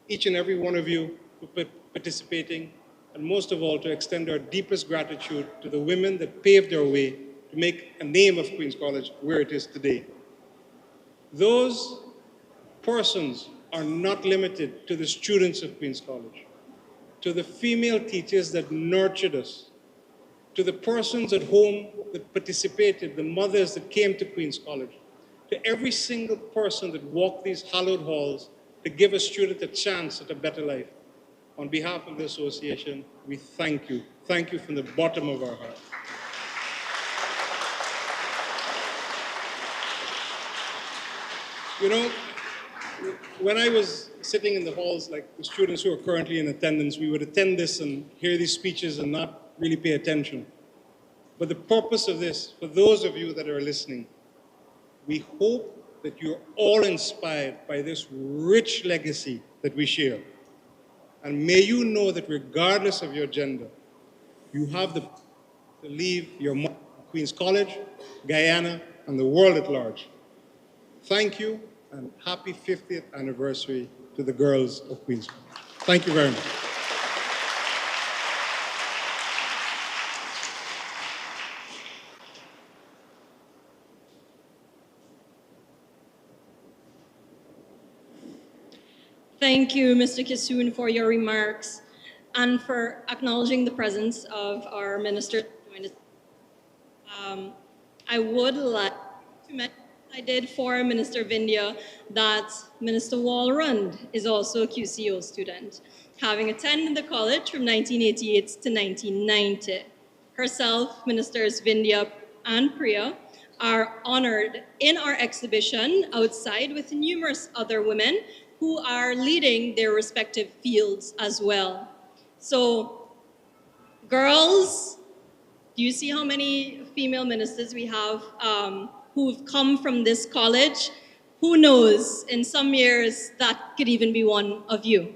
each and every one of you for participating, and most of all, to extend our deepest gratitude to the women that paved our way to make a name of Queen's College where it is today. Those persons are not limited to the students of Queen's College, to the female teachers that nurtured us, to the persons at home that participated, the mothers that came to Queen's College, to every single person that walked these hallowed halls to give a student a chance at a better life. On behalf of the association, we thank you. Thank you from the bottom of our heart. You know, when I was sitting in the halls, like the students who are currently in attendance, we would attend this and hear these speeches and not really pay attention. But the purpose of this, for those of you that are listening, we hope that you're all inspired by this rich legacy that we share. And may you know that regardless of your gender, you have the power to leave your mark on Queen's College, Guyana, and the world at large. Thank you, and happy 50th anniversary to the girls of Queen's College. Thank you very much. Thank you, Mr. Kisoon, for your remarks and for acknowledging the presence of our minister. I would like to mention, I did for Minister Vindhya, that Minister Walrond is also a QCO student, having attended the college from 1988 to 1990. Herself, Ministers Vindhya and Priya are honored in our exhibition outside with numerous other women who are leading their respective fields as well. So, girls, do you see how many female ministers we have who've come from this college? Who knows, in some years, that could even be one of you.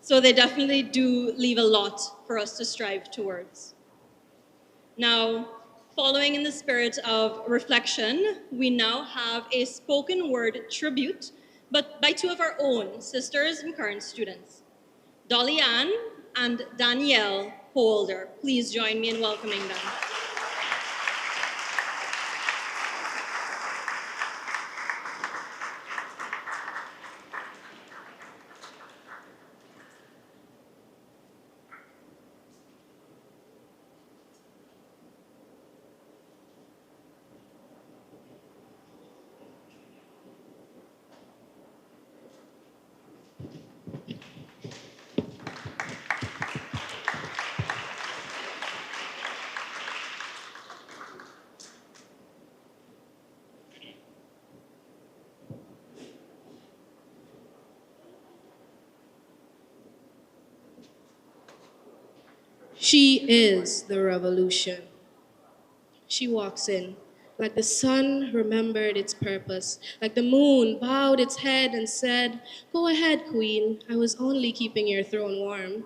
So they definitely do leave a lot for us to strive towards. Now, following in the spirit of reflection, we now have a spoken word tribute, but by two of our own sisters and current students, Dolly Ann and Danielle Holder. Please join me in welcoming them. She is the revolution. She walks in, like the sun remembered its purpose, like the moon bowed its head and said, "Go ahead, queen, I was only keeping your throne warm."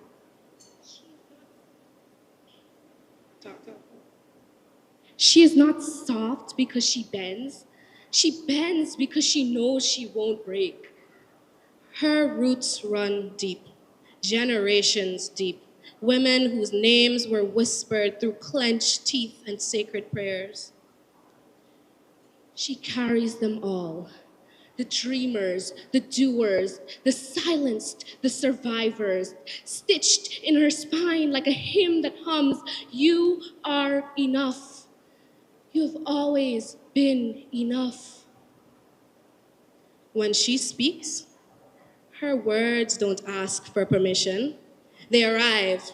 Talk, talk. She is not soft because she bends. She bends because she knows she won't break. Her roots run deep, generations deep. Women whose names were whispered through clenched teeth and sacred prayers. She carries them all. The dreamers, the doers, the silenced, the survivors, stitched in her spine like a hymn that hums, "You are enough. You've always been enough." When she speaks, her words don't ask for permission. They arrive.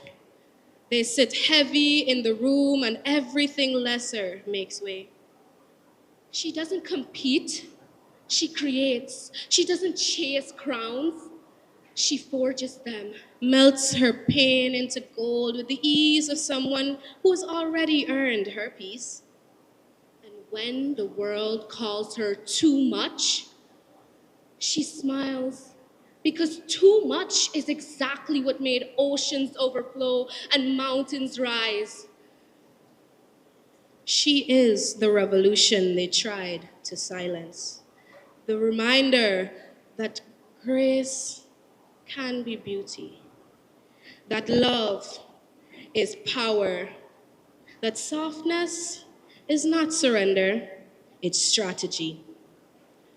They sit heavy in the room and everything lesser makes way. She doesn't compete. She creates. She doesn't chase crowns. She forges them, melts her pain into gold with the ease of someone who has already earned her peace. And when the world calls her too much, she smiles, because too much is exactly what made oceans overflow and mountains rise. She is the revolution they tried to silence. The reminder that grace can be beauty, that love is power, that softness is not surrender, it's strategy.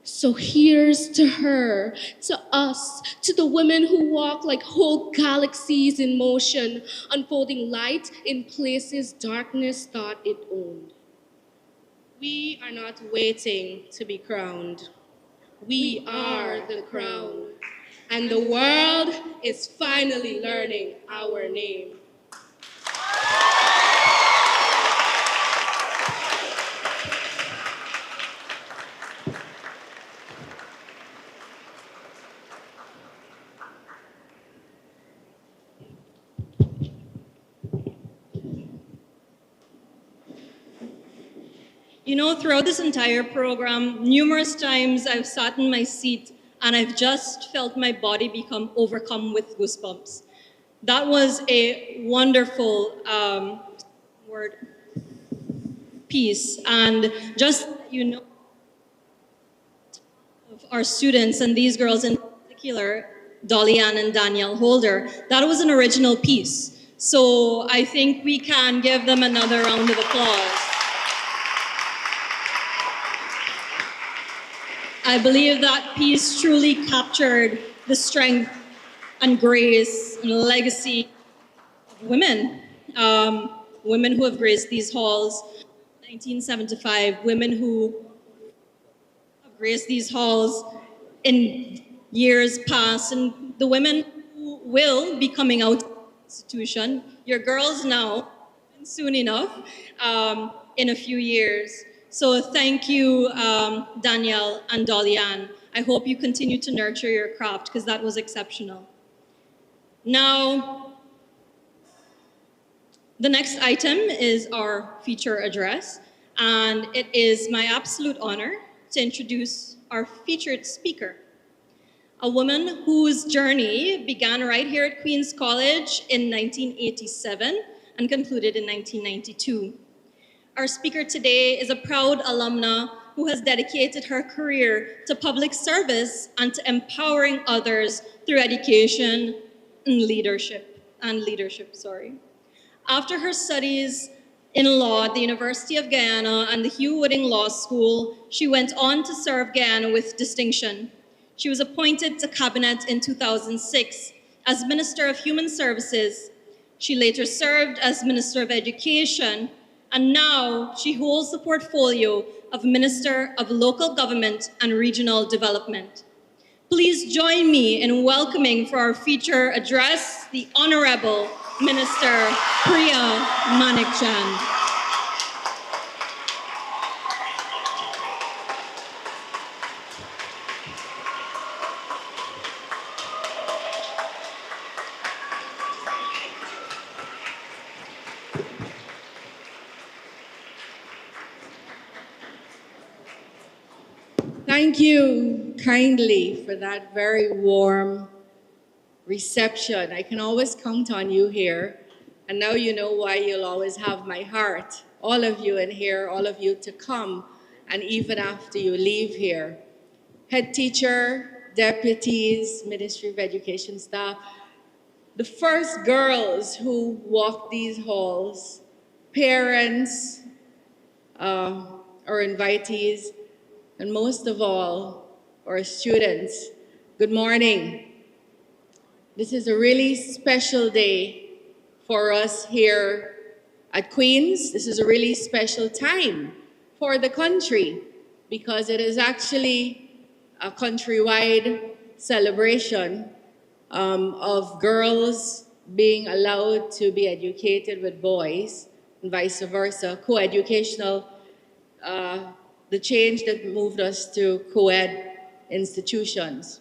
So here's to her, to us, to the women who walk like whole galaxies in motion, unfolding light in places darkness thought it owned. We are not waiting to be crowned. We are the crown. And the world is finally learning our name. You know, throughout this entire program, numerous times I've sat in my seat and I've just felt my body become overcome with goosebumps. That was a wonderful word piece. And just, you know, of our students and these girls in particular, Dolly Ann and Danielle Holder, that was an original piece. So I think we can give them another round of applause. I believe that piece truly captured the strength and grace and legacy of women, women who have graced these halls. 1975, women who have graced these halls in years past, and the women who will be coming out of the institution, your girls now, soon enough, in a few years. So thank you, Danielle and Dolly Ann. I hope you continue to nurture your craft because that was exceptional. Now, the next item is our feature address, and it is my absolute honor to introduce our featured speaker, a woman whose journey began right here at Queen's College in 1987 and concluded in 1992. Our speaker today is a proud alumna who has dedicated her career to public service and to empowering others through education and leadership. After her studies in law at the University of Guyana and the Hugh Wooding Law School, she went on to serve Guyana with distinction. She was appointed to cabinet in 2006 as Minister of Human Services. She later served as Minister of Education, and now she holds the portfolio of Minister of Local Government and Regional Development. Please join me in welcoming for our feature address, the Honourable Minister Priya Manickchand. Thank you kindly for that very warm reception. I can always count on you here. And now you know why you'll always have my heart. All of you in here, all of you to come, and even after you leave here. Head teacher, deputies, Ministry of Education staff, the first girls who walked these halls, parents, our invitees, and most of all, our students. Good morning. This is a really special day for us here at Queen's. This is a really special time for the country because it is actually a countrywide celebration of girls being allowed to be educated with boys and vice versa, co-educational, the change that moved us to co-ed institutions.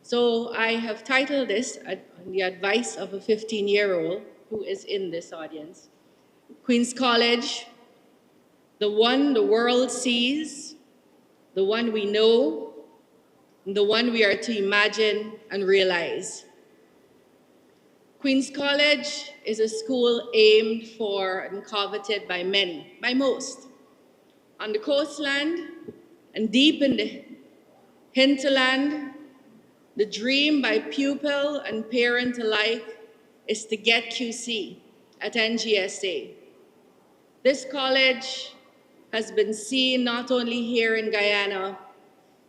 So I have titled this, on the advice of a 15-year-old who is in this audience, Queen's College, the one the world sees, the one we know, and the one we are to imagine and realize. Queen's College is a school aimed for and coveted by many, by most. On the coastland and deep in the hinterland, the dream by pupil and parent alike is to get QC at NGSA. This college has been seen not only here in Guyana,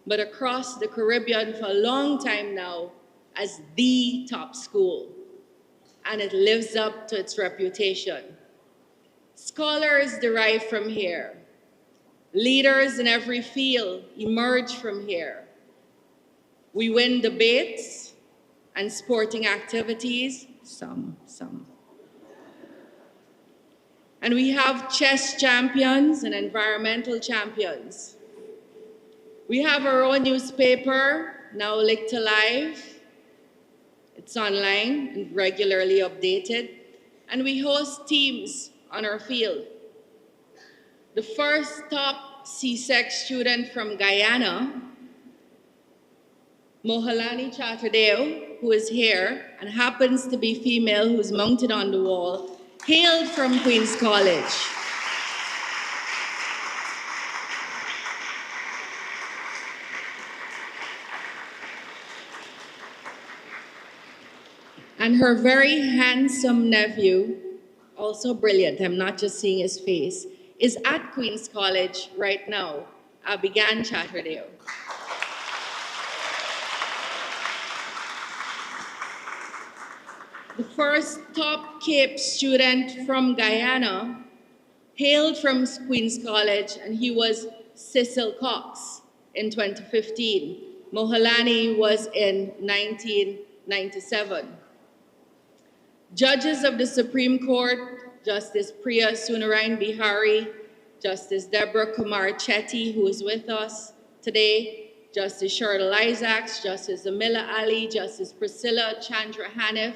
but across the Caribbean for a long time now as the top school, and it lives up to its reputation. Scholars derive from here. Leaders in every field emerge from here. We win debates and sporting activities, some. And we have chess champions and environmental champions. We have our own newspaper, now linked to live. It's online and regularly updated. And we host teams on our field. The first top CSEC student from Guyana, Mohalani Chatardeo, who is here and happens to be female, who's mounted on the wall, hailed from Queen's College. And her very handsome nephew, also brilliant, I'm not just seeing his face, is at Queen's College right now, Abigail Chatardeo. The first top Cape student from Guyana hailed from Queen's College, and he was Cecil Cox in 2015. Mohalani was in 1997. Judges of the Supreme Court, Justice Priya Bihari, Justice Deborah Kumar Chetty, who is with us today, Justice Cheryl Isaacs, Justice Amila Ali, Justice Priscilla Chandra Hanif.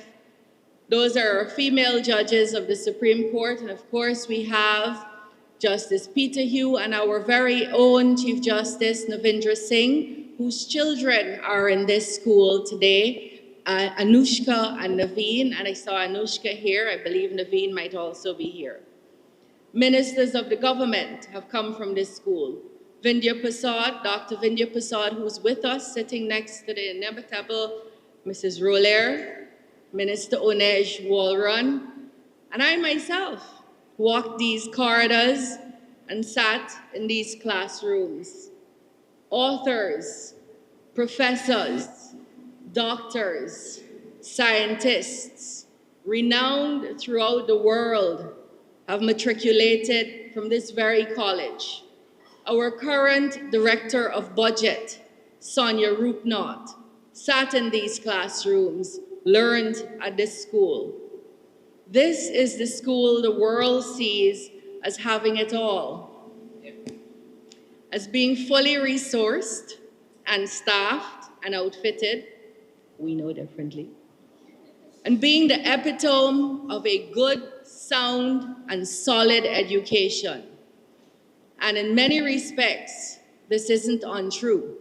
Those are our female judges of the Supreme Court. And of course, we have Justice Peter Hugh and our very own Chief Justice Navindra Singh, whose children are in this school today, Anushka and Naveen. And I saw Anushka here. I believe Naveen might also be here. Ministers of the government have come from this school. Vindhya Prasad, Dr. Vindhya Prasad, who's with us, sitting next to the inimitable Mrs. Roller, Minister Onej Walrun, and I myself walked these corridors and sat in these classrooms. Authors, professors, doctors, scientists, renowned throughout the world, have matriculated from this very college. Our current Director of Budget, Sonia Roopnath, sat in these classrooms, learned at this school. This is the school the world sees as having it all, as being fully resourced and staffed and outfitted, we know differently, and being the epitome of a good, sound, and solid education. And in many respects, this isn't untrue.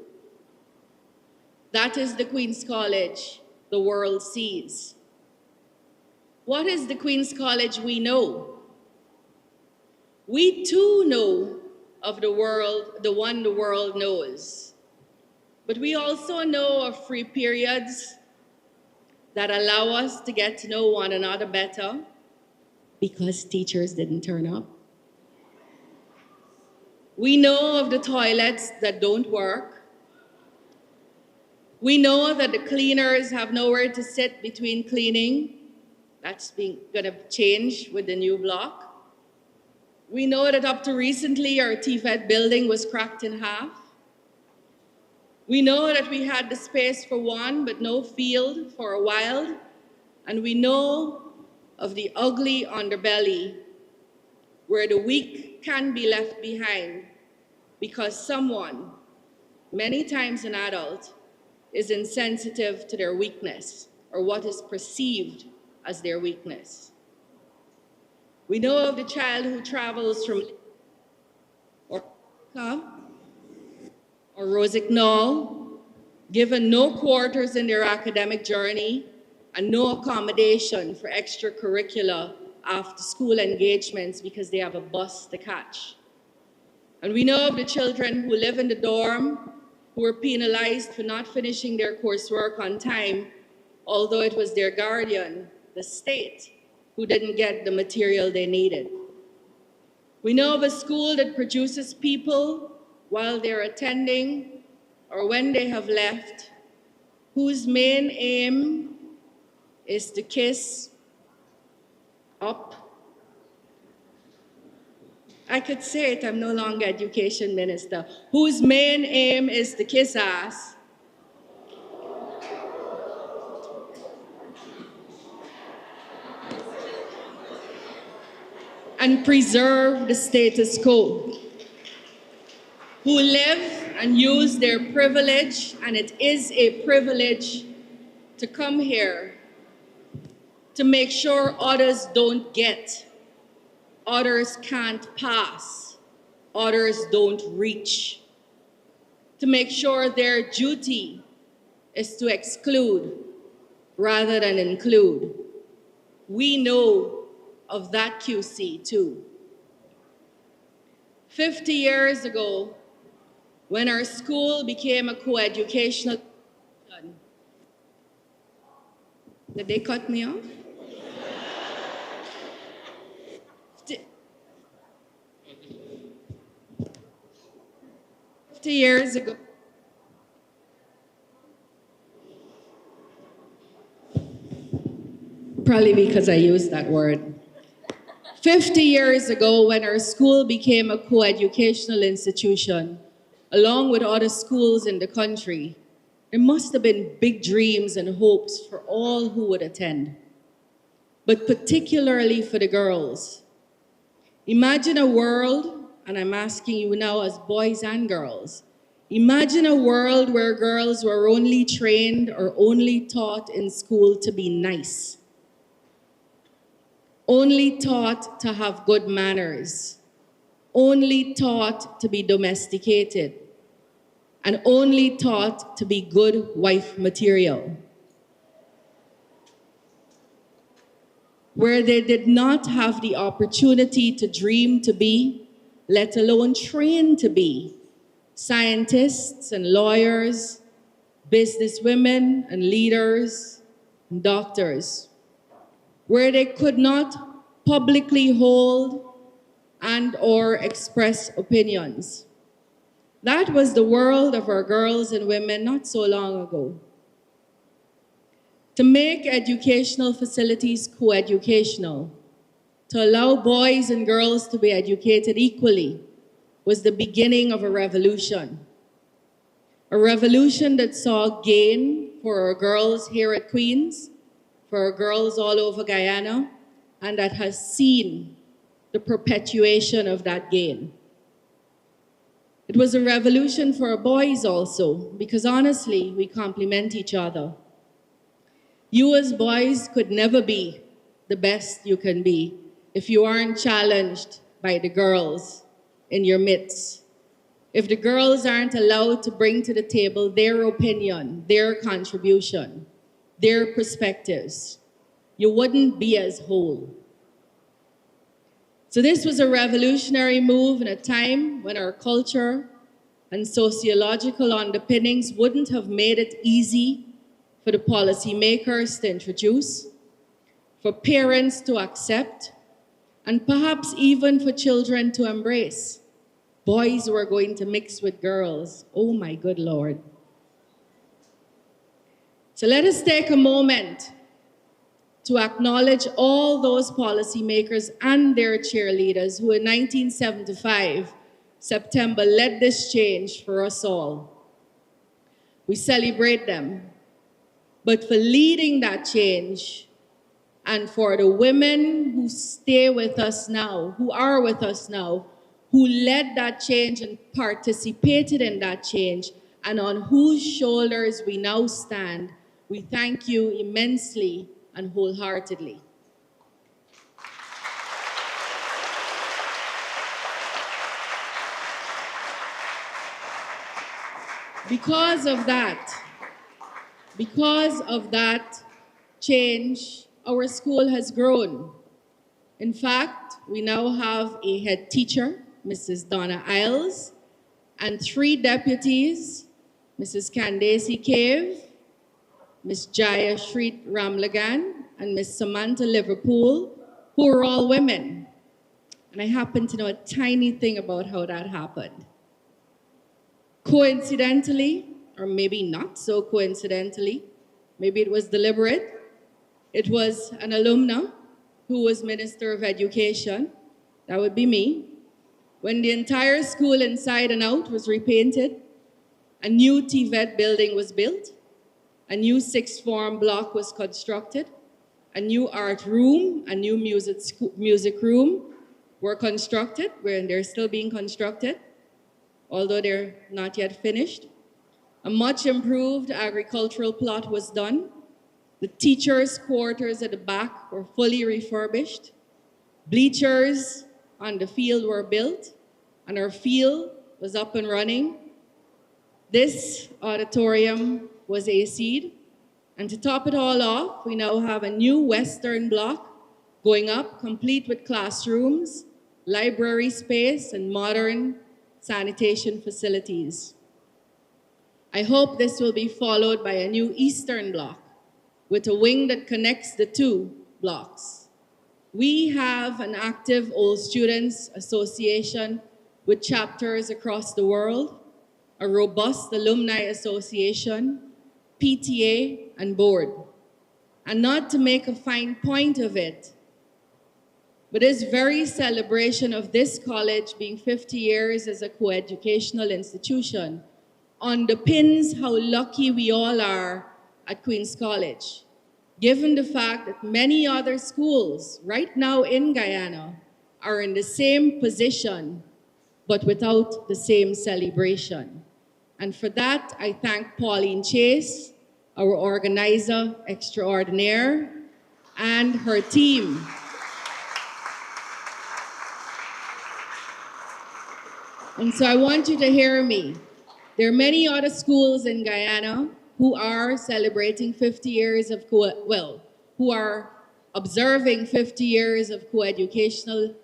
That is the Queen's College the world sees. What is the Queen's College we know? We too know of the one the world knows. But we also know of free periods that allow us to get to know one another better because teachers didn't turn up. We know of the toilets that don't work. We know that the cleaners have nowhere to sit between cleaning. That's going to change with the new block. We know that up to recently, our TVET building was cracked in half. We know that we had the space for one, but no field for a while. And we know of the ugly underbelly where the weak can be left behind because someone, many times an adult, is insensitive to their weakness or what is perceived as their weakness. We know of the child who travels from or Rosignol, given no quarters in their academic journey and no accommodation for extracurricular after-school engagements because they have a bus to catch. And we know of the children who live in the dorm who were penalized for not finishing their coursework on time, although it was their guardian, the state, who didn't get the material they needed. We know of a school that produces people while they're attending or when they have left, whose main aim is to kiss up. I could say it, I'm no longer education minister, whose main aim is to kiss ass. And preserve the status quo, who live and use their privilege, and it is a privilege to come here to make sure others don't get, others can't pass, others don't reach, to make sure their duty is to exclude rather than include. We know of that QC too. 50 years ago, when our school became a co-educational, did they cut me off? 50 years ago, probably because I used that word. 50 years ago, when our school became a co-educational institution, along with other schools in the country, there must have been big dreams and hopes for all who would attend, but particularly for the girls. Imagine a world, and I'm asking you now as boys and girls, imagine a world where girls were only trained or only taught in school to be nice, only taught to have good manners, only taught to be domesticated, and only taught to be good wife material, where they did not have the opportunity to dream to be, let alone train to be, scientists and lawyers, businesswomen and leaders and doctors, where they could not publicly hold and or express opinions. That was the world of our girls and women not so long ago. To make educational facilities co-educational, to allow boys and girls to be educated equally, was the beginning of a revolution. A revolution that saw gain for our girls here at Queen's, for our girls all over Guyana, and that has seen the perpetuation of that gain. It was a revolution for our boys also, because honestly, we complement each other. You as boys could never be the best you can be if you aren't challenged by the girls in your midst. if the girls aren't allowed to bring to the table their opinion, their contribution, their perspectives, you wouldn't be as whole. So this was a revolutionary move in a time when our culture and sociological underpinnings wouldn't have made it easy for the policymakers to introduce, for parents to accept, and perhaps even for children to embrace. Boys were going to mix with girls. Oh my good Lord. So let us take a moment to acknowledge all those policymakers and their cheerleaders who in 1975, September, led this change for us all. We celebrate them, but for leading that change and for the women who stay with us now, who are with us now, who led that change and participated in that change, and on whose shoulders we now stand, we thank you immensely and wholeheartedly. Because of that change, our school has grown. In fact, we now have a head teacher, Mrs. Donna Isles, and 3 deputies, Mrs. Candace Cave, Ms. Jaya Shreet Ramlagan, and Ms. Samantha Liverpool, who are all women. And I happen to know a tiny thing about how that happened. Coincidentally, or maybe not so coincidentally, maybe it was deliberate, it was an alumna who was Minister of Education, that would be me, when the entire school inside and out was repainted, a new TVET building was built, a new 6th form block was constructed, a new art room, a new music room were constructed, where they're still being constructed, although they're not yet finished. A much improved agricultural plot was done. The teachers' quarters at the back were fully refurbished. Bleachers on the field were built, and our field was up and running. This auditorium was AC'd, and to top it all off, we now have a new western block going up, complete with classrooms, library space, and modern sanitation facilities. I hope this will be followed by a new eastern block with a wing that connects the 2 blocks. We have an active Old Students Association with chapters across the world, a robust alumni association, PTA, and board. And not to make a fine point of it, but this very celebration of this college being 50 years as a coeducational institution underpins how lucky we all are at Queen's College, given the fact that many other schools right now in Guyana are in the same position, but without the same celebration. And for that, I thank Pauline Chase, our organizer extraordinaire, and her team. And so I want you to hear me. There are many other schools in Guyana who are celebrating 50 years of who are observing 50 years of coeducational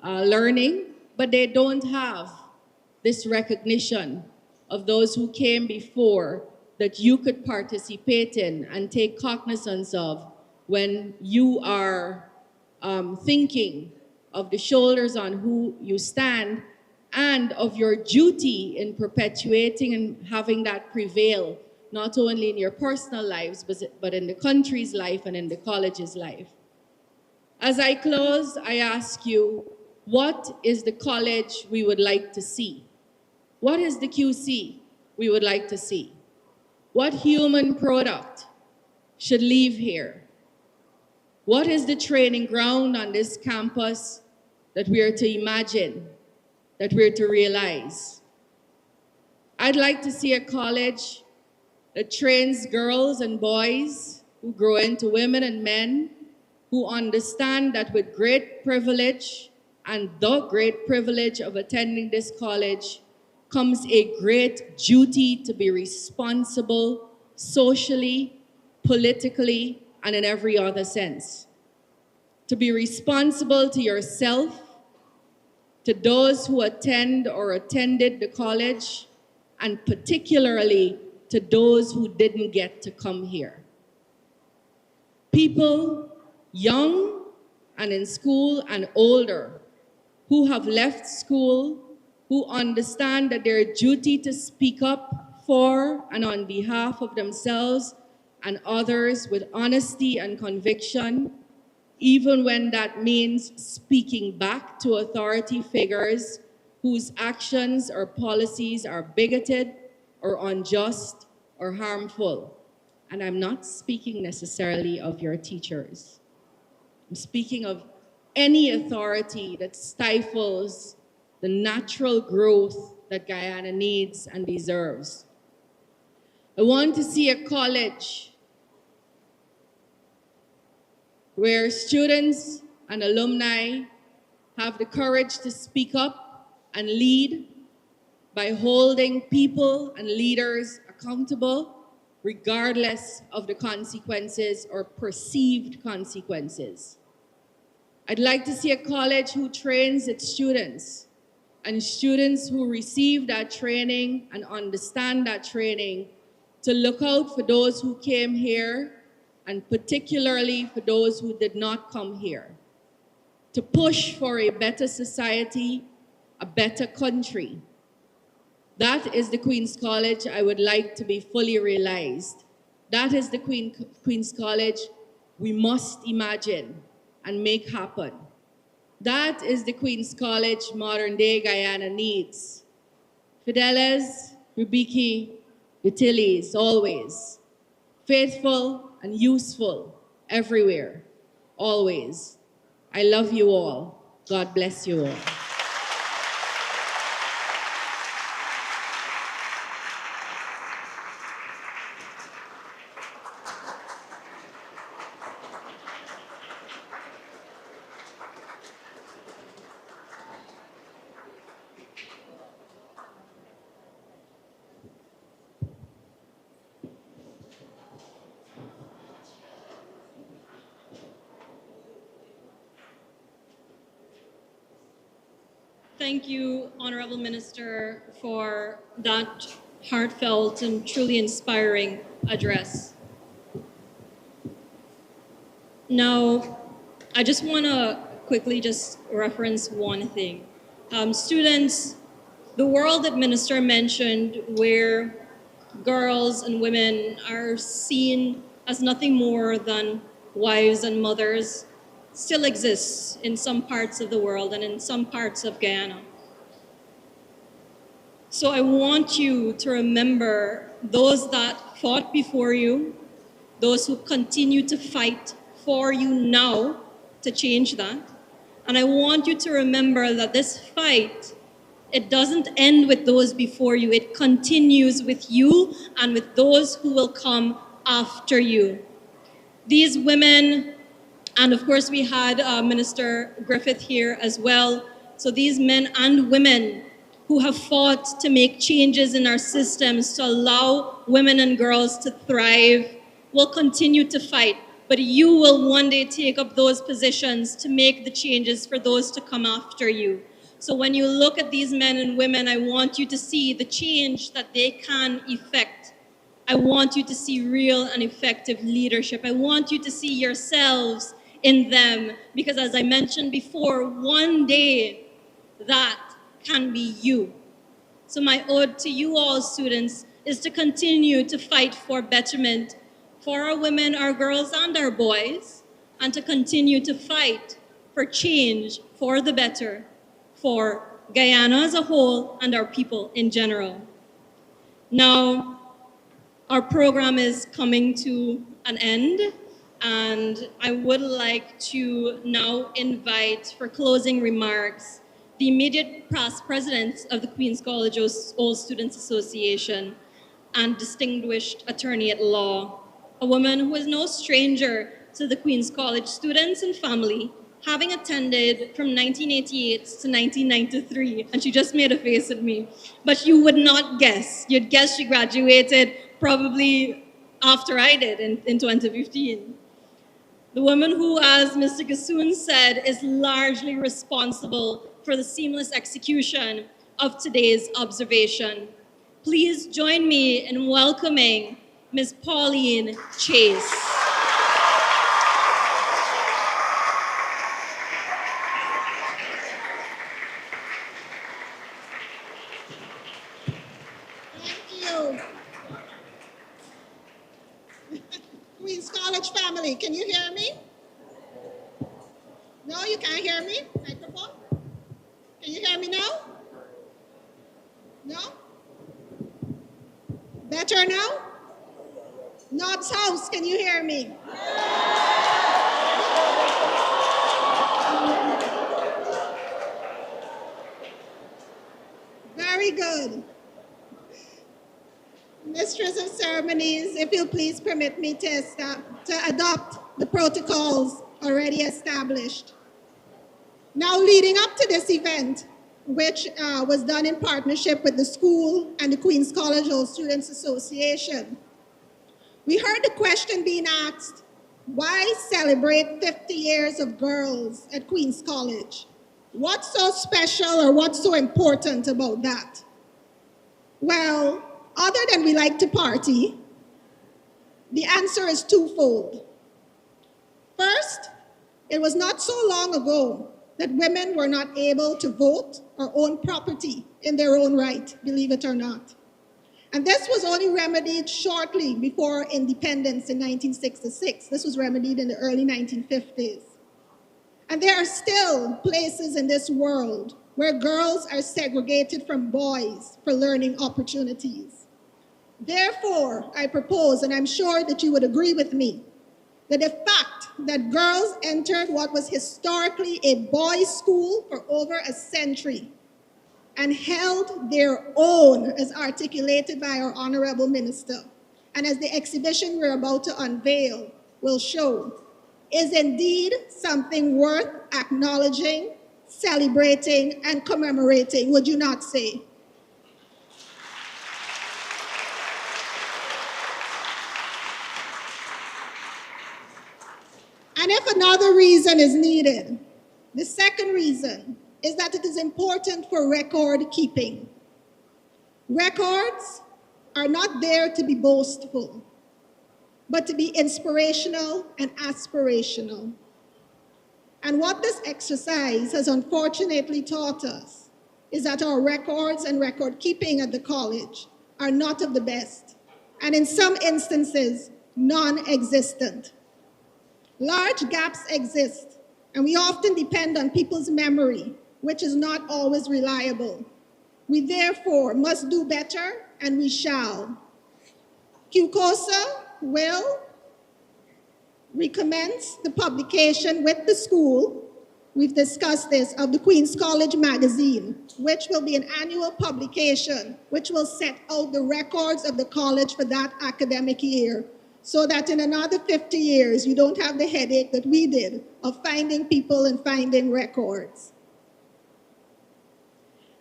learning, but they don't have this recognition of those who came before that you could participate in and take cognizance of when you are thinking of the shoulders on who you stand and of your duty in perpetuating and having that prevail, not only in your personal lives, but in the country's life and in the college's life. As I close, I ask you, what is the college we would like to see? What is the QC we would like to see? What human product should leave here? What is the training ground on this campus that we are to imagine, that we're to realize? I'd like to see a college that trains girls and boys who grow into women and men who understand that with great privilege and the great privilege of attending this college, comes a great duty to be responsible socially, politically, and in every other sense. To be responsible to yourself, to those who attend or attended the college, and particularly to those who didn't get to come here. People, young and in school and older, who have left school, who understand that their duty to speak up for and on behalf of themselves and others with honesty and conviction, even when that means speaking back to authority figures whose actions or policies are bigoted or unjust or harmful. And I'm not speaking necessarily of your teachers. I'm speaking of any authority that stifles the natural growth that Guyana needs and deserves. I want to see a college where students and alumni have the courage to speak up and lead by holding people and leaders accountable regardless of the consequences or perceived consequences. I'd like to see a college who trains its students and students who receive that training and understand that training to look out for those who came here and particularly for those who did not come here, to push for a better society, a better country. That is the Queen's College I would like to be fully realized. That is the Queen's College we must imagine and make happen. That is the Queen's College modern day Guyana needs. Fideles, Rubiki, Utilis, always. Faithful and useful everywhere, always. I love you all. God bless you all. Thank you, Honourable Minister, for that heartfelt and truly inspiring address. Now, I just want to quickly just reference one thing. Students, the world that Minister mentioned where girls and women are seen as nothing more than wives and mothers still exists in some parts of the world and in some parts of Guyana. So I want you to remember those that fought before you, those who continue to fight for you now to change that. And I want you to remember that this fight, it doesn't end with those before you. It continues with you and with those who will come after you. These women, and of course we had Minister Griffith here as well. So these men and women who have fought to make changes in our systems to allow women and girls to thrive will continue to fight. But you will one day take up those positions to make the changes for those to come after you. So when you look at these men and women, I want you to see the change that they can effect. I want you to see real and effective leadership. I want you to see yourselves in them, because as I mentioned before, one day that can be you. So my ode to you all, students, is to continue to fight for betterment for our women, our girls, and our boys, and to continue to fight for change for the better for Guyana as a whole and our people in general. Now, our program is coming to an end, and I would like to now invite for closing remarks the immediate past president of the Queen's College Old Students Association and distinguished attorney at law, a woman who is no stranger to the Queen's College students and family, having attended from 1988 to 1993, and she just made a face at me, but you would not guess. You'd guess she graduated probably after I did in 2015. The woman who, as Mr. Gassoon said, is largely responsible for the seamless execution of today's observation. Please join me in welcoming Ms. Pauline Chase. Queen's College family, can you hear me? No, you can't hear me? Microphone? Can you hear me now? No? Better now? Nobbs House, can you hear me? Very good. Mistress of Ceremonies, if you'll please permit me to adopt the protocols already established. Now, leading up to this event, which was done in partnership with the school and the Queen's College Old Students Association, we heard the question being asked, why celebrate 50 years of girls at Queen's College? What's so special or what's so important about that? Well, other than we like to party, the answer is twofold. First, it was not so long ago that women were not able to vote or own property in their own right, believe it or not. And this was only remedied shortly before independence in 1966. This was remedied in the early 1950s. And there are still places in this world where girls are segregated from boys for learning opportunities. Therefore, I propose, and I'm sure that you would agree with me, that the fact that girls entered what was historically a boys' school for over a century and held their own, as articulated by our Honourable Minister, and as the exhibition we're about to unveil will show, is indeed something worth acknowledging, celebrating, and commemorating, would you not say? And if another reason is needed, the second reason is that it is important for record keeping. Records are not there to be boastful, but to be inspirational and aspirational. And what this exercise has unfortunately taught us is that our records and record keeping at the college are not of the best, and in some instances, non-existent. Large gaps exist, and we often depend on people's memory, which is not always reliable. We therefore must do better, and we shall. QCOSA will recommence the publication with the school, we've discussed this, of the Queen's College magazine, which will be an annual publication, which will set out the records of the college for that academic year, so that in another 50 years, you don't have the headache that we did of finding people and finding records.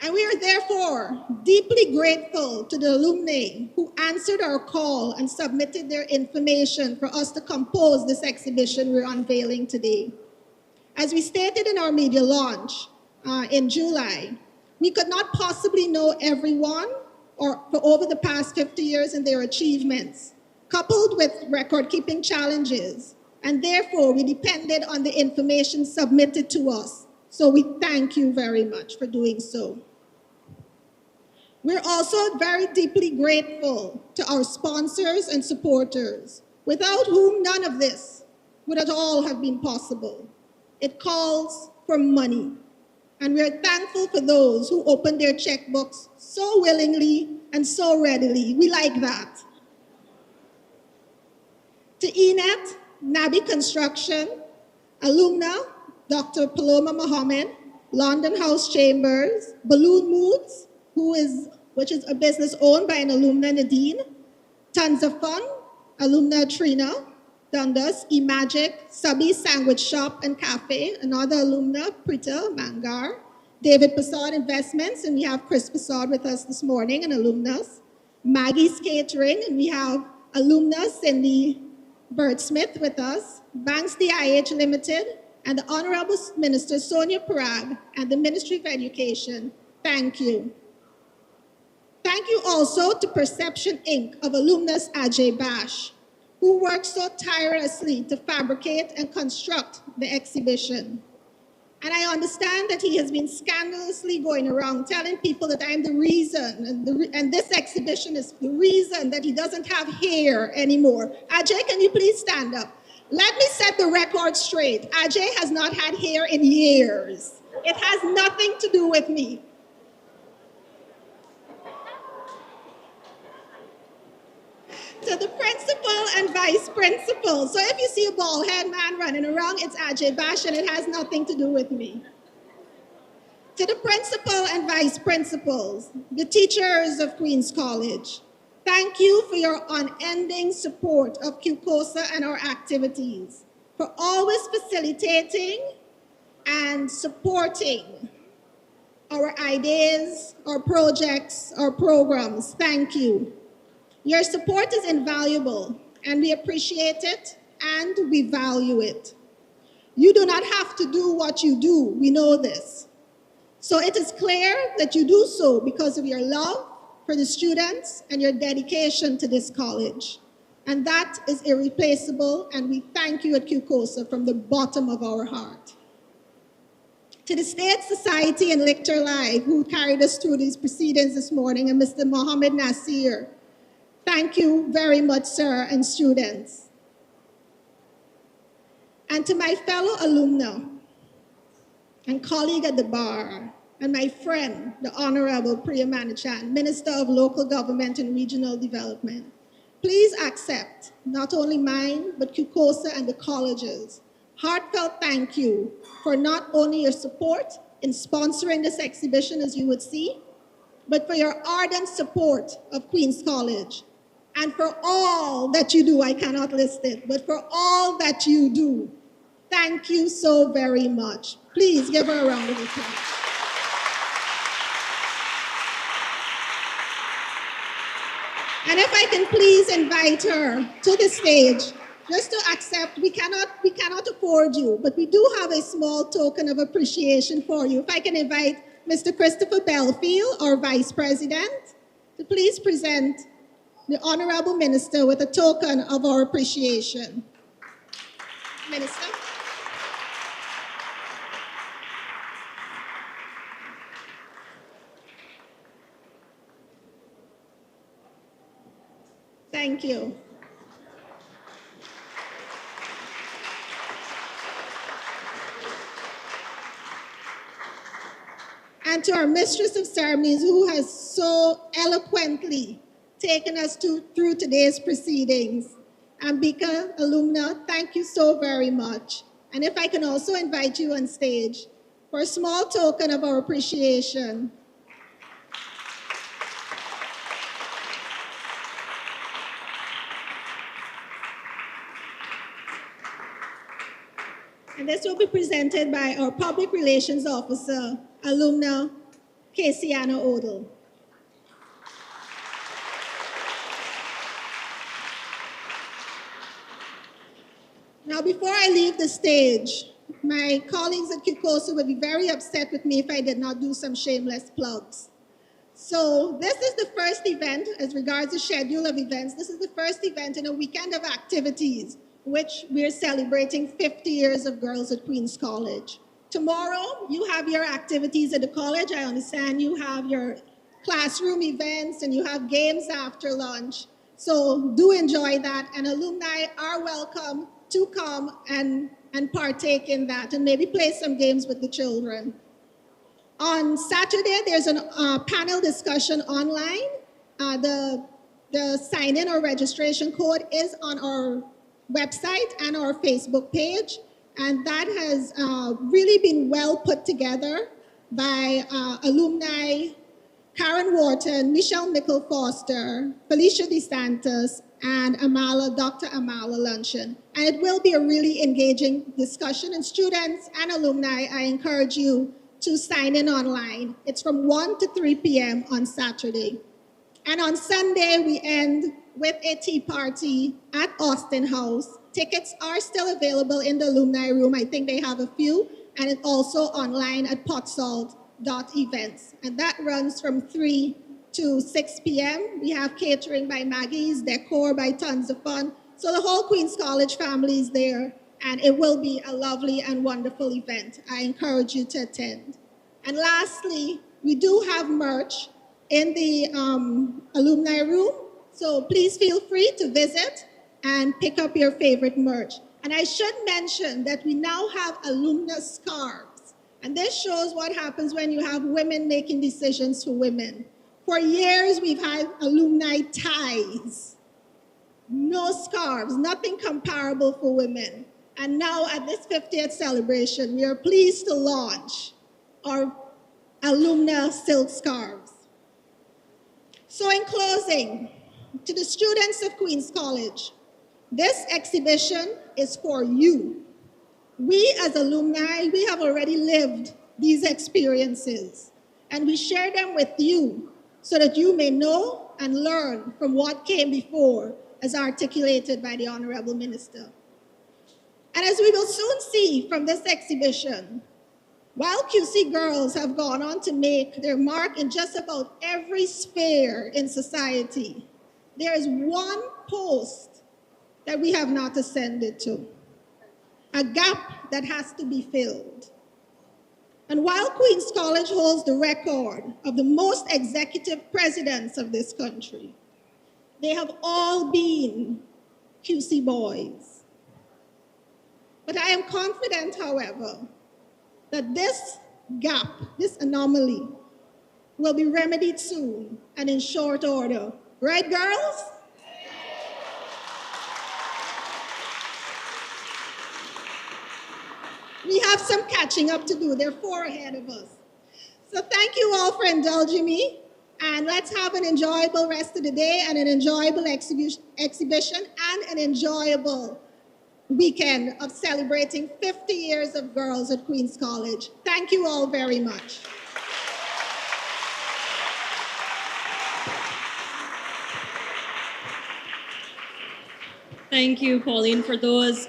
And we are therefore deeply grateful to the alumni who answered our call and submitted their information for us to compose this exhibition we're unveiling today. As we stated in our media launch in July, we could not possibly know everyone or for over the past 50 years and their achievements, coupled with record-keeping challenges, and therefore we depended on the information submitted to us. So we thank you very much for doing so. We're also very deeply grateful to our sponsors and supporters, without whom none of this would at all have been possible. It calls for money, and we are thankful for those who opened their checkbooks so willingly and so readily. We like that. To ENET, Nabi Construction, Alumna, Dr. Paloma Mohammed, London House Chambers, Balloon Moods, which is a business owned by an alumna, Nadine, Tons of Fun, alumna Trina, Dundas, E-Magic, Subby Sandwich Shop and Cafe, another alumna, Prita Mangar, David Passad Investments, and we have Chris Passad with us this morning, an alumnus, Maggie's Catering, and we have alumnus Cindy Birdsmith with us, Banks DIH Limited, and the Honorable Minister Sonia Parag and the Ministry of Education. Thank you. Thank you also to Perception Inc. of alumnus Ajay Bash, who worked so tirelessly to fabricate and construct the exhibition. And I understand that he has been scandalously going around telling people that I'm the reason, and this exhibition is the reason that he doesn't have hair anymore. Ajay, can you please stand up? Let me set the record straight. Ajay has not had hair in years. It has nothing to do with me. To the principal and vice principal. So if you see a bald head man running around, it's Ajay Bash and it has nothing to do with me. To the principal and vice principals, the teachers of Queen's College, thank you for your unending support of QCOSA and our activities, for always facilitating and supporting our ideas, our projects, our programs. Thank you. Your support is invaluable, and we appreciate it, and we value it. You do not have to do what you do, we know this. So it is clear that you do so because of your love for the students and your dedication to this college. And that is irreplaceable, and we thank you at QCOSA from the bottom of our heart. To the State Society and Lictor Live, who carried us through these proceedings this morning, and Mr. Mohammed Nasir, thank you very much, sir, and students. And to my fellow alumna and colleague at the bar, and my friend, the Honourable Priya Manickchand, Minister of Local Government and Regional Development, please accept not only mine, but QCOSA and the colleges. Heartfelt thank you for not only your support in sponsoring this exhibition, as you would see, but for your ardent support of Queen's College. And for all that you do, I cannot list it, but for all that you do, thank you so very much. Please give her a round of applause. And if I can please invite her to the stage, just to accept, we cannot afford you, but we do have a small token of appreciation for you. If I can invite Mr. Christopher Belfield, our Vice President, to please present the Honorable Minister with a token of our appreciation. Minister. Thank you. And to our Mistress of Ceremonies, who has so eloquently taken us through today's proceedings. Ambika, Alumna, thank you so very much. And if I can also invite you on stage for a small token of our appreciation. And this will be presented by our Public Relations Officer, Alumna Kasiana Odell. Now, before I leave the stage, my colleagues at QCOSA would be very upset with me if I did not do some shameless plugs. So this is the first event, as regards the schedule of events, this is the first event in a weekend of activities, which we're celebrating 50 years of Girls at Queen's College. Tomorrow, you have your activities at the college. I understand you have your classroom events and you have games after lunch. So do enjoy that, and alumni are welcome to come and partake in that and maybe play some games with the children. On Saturday, there's a panel discussion online. The sign-in or registration code is on our website and our Facebook page, and that has really been well put together by alumni Karen Wharton, Michelle Mickle Foster, Felicia DeSantis, and Dr. Amala Luncheon. And it will be a really engaging discussion. And students and alumni, I encourage you to sign in online. It's from 1 to 3 p.m. on Saturday. And on Sunday, we end with a tea party at Austin House. Tickets are still available in the alumni room. I think they have a few. And it's also online at potsalt.events. And that runs from 3 to 6 p.m. We have catering by Maggie's, decor by Tons of Fun. So the whole Queens College family is there. And it will be a lovely and wonderful event. I encourage you to attend. And lastly, we do have merch in the alumni room. So please feel free to visit and pick up your favorite merch. And I should mention that we now have alumna scarves. And this shows what happens when you have women making decisions for women. For years, we've had alumni ties. No scarves, nothing comparable for women. And now at this 50th celebration, we are pleased to launch our alumna silk scarves. So in closing, to the students of Queens College, this exhibition is for you. We as alumni, we have already lived these experiences, and we share them with you so that you may know and learn from what came before, as articulated by the Honorable Minister. And as we will soon see from this exhibition, while QC girls have gone on to make their mark in just about every sphere in society, there is one post that we have not ascended to, a gap that has to be filled. And while Queens College holds the record of the most executive presidents of this country, they have all been QC boys. But I am confident, however, that this gap, this anomaly, will be remedied soon and in short order. Right, girls? We have some catching up to do. There are 4 ahead of us. So thank you all for indulging me. And let's have an enjoyable rest of the day and an enjoyable exhibition and an enjoyable weekend of celebrating 50 years of girls at Queens College. Thank you all very much. Thank you, Pauline, for those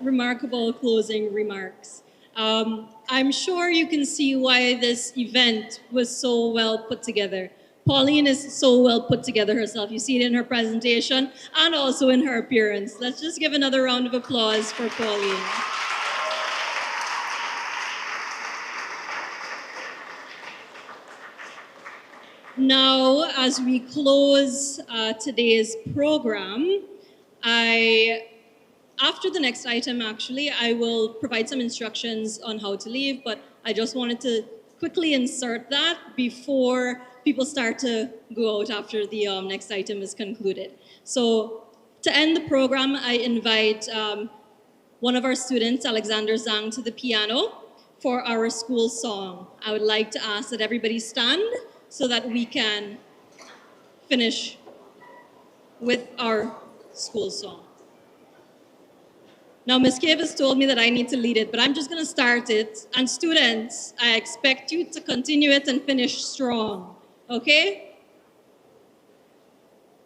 remarkable closing remarks. I'm sure you can see why this event was so well put together. Pauline is so well put together herself. You see it in her presentation and also in her appearance. Let's just give another round of applause for Pauline. Now, as we close today's program, after the next item, actually, I will provide some instructions on how to leave, but I just wanted to quickly insert that before people start to go out after the next item is concluded. So to end the program, I invite one of our students, Alexander Zhang, to the piano for our school song. I would like to ask that everybody stand so that we can finish with our school song. Now, Ms. Cave has told me that I need to lead it, but I'm just going to start it. And students, I expect you to continue it and finish strong, okay?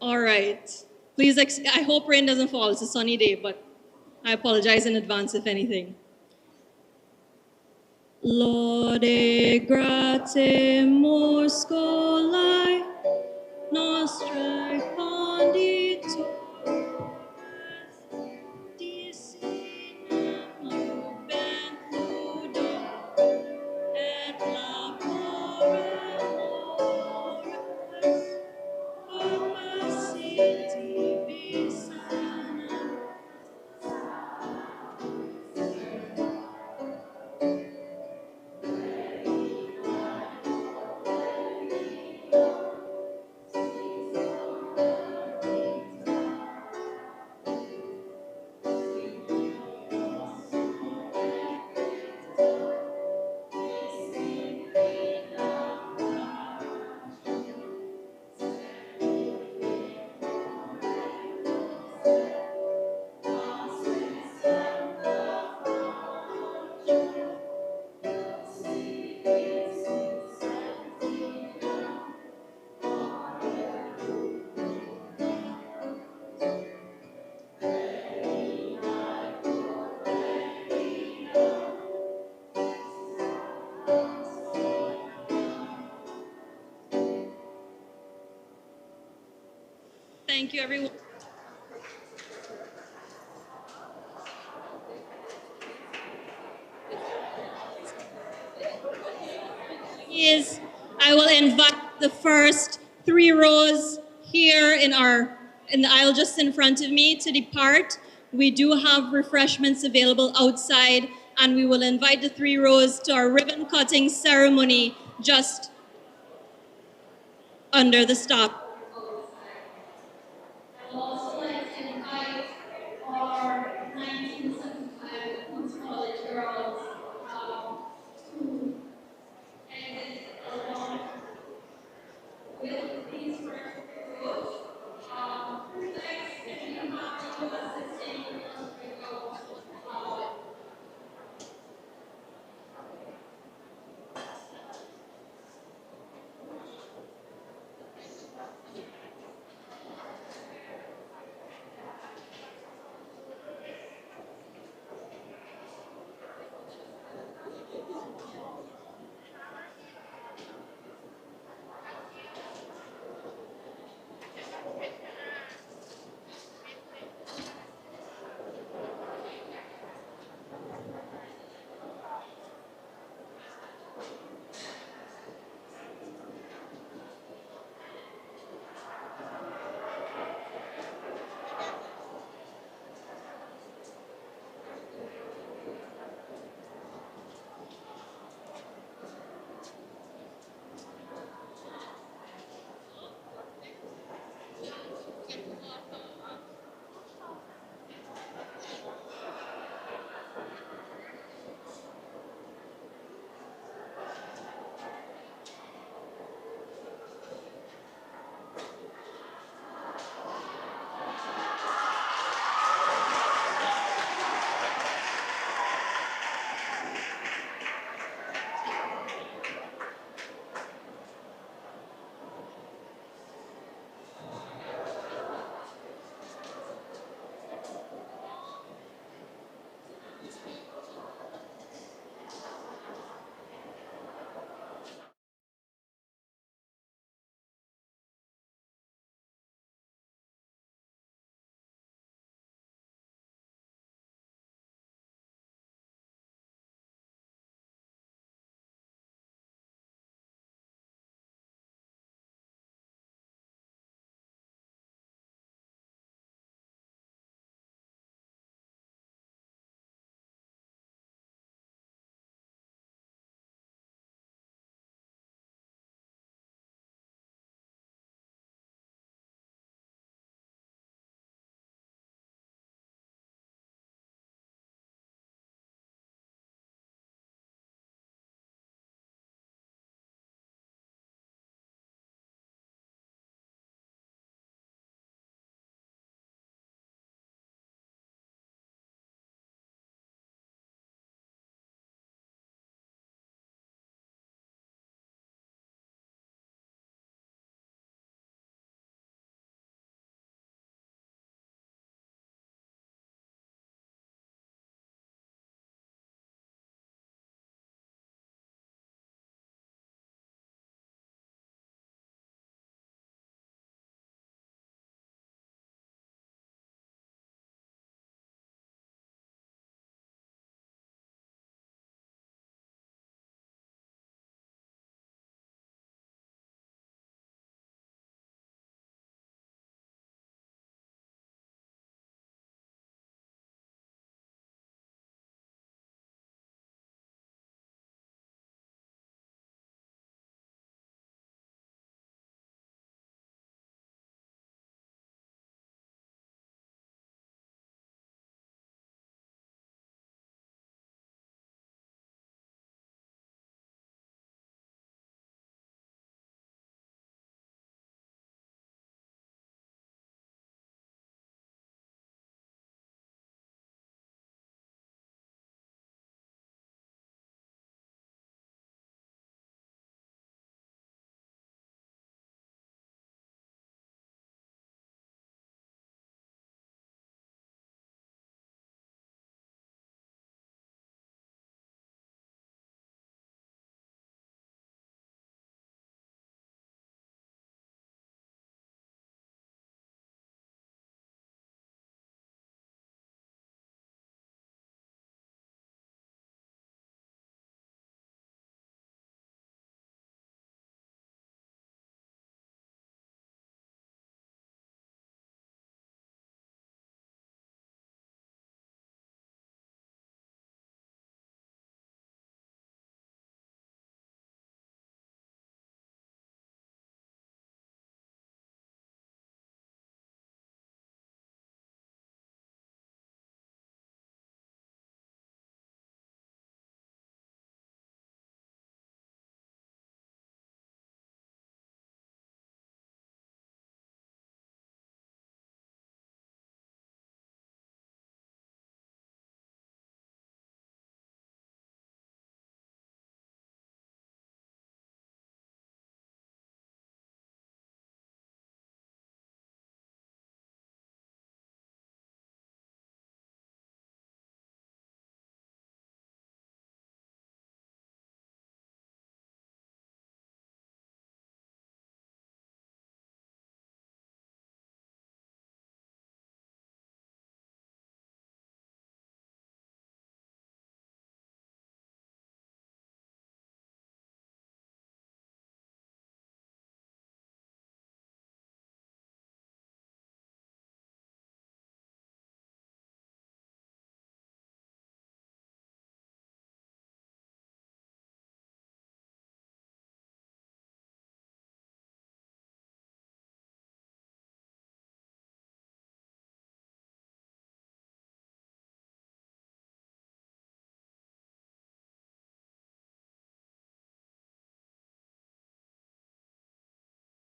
All right. Please, I hope rain doesn't fall. It's a sunny day, but I apologize in advance if anything. Lode gratemur scolae nostrae conditur disinem juventudo et laborem capaciti sana. Thank you, everyone. I will invite the first 3 rows here in the aisle just in front of me to depart. We do have refreshments available outside, and we will invite the 3 rows to our ribbon cutting ceremony just under the stop.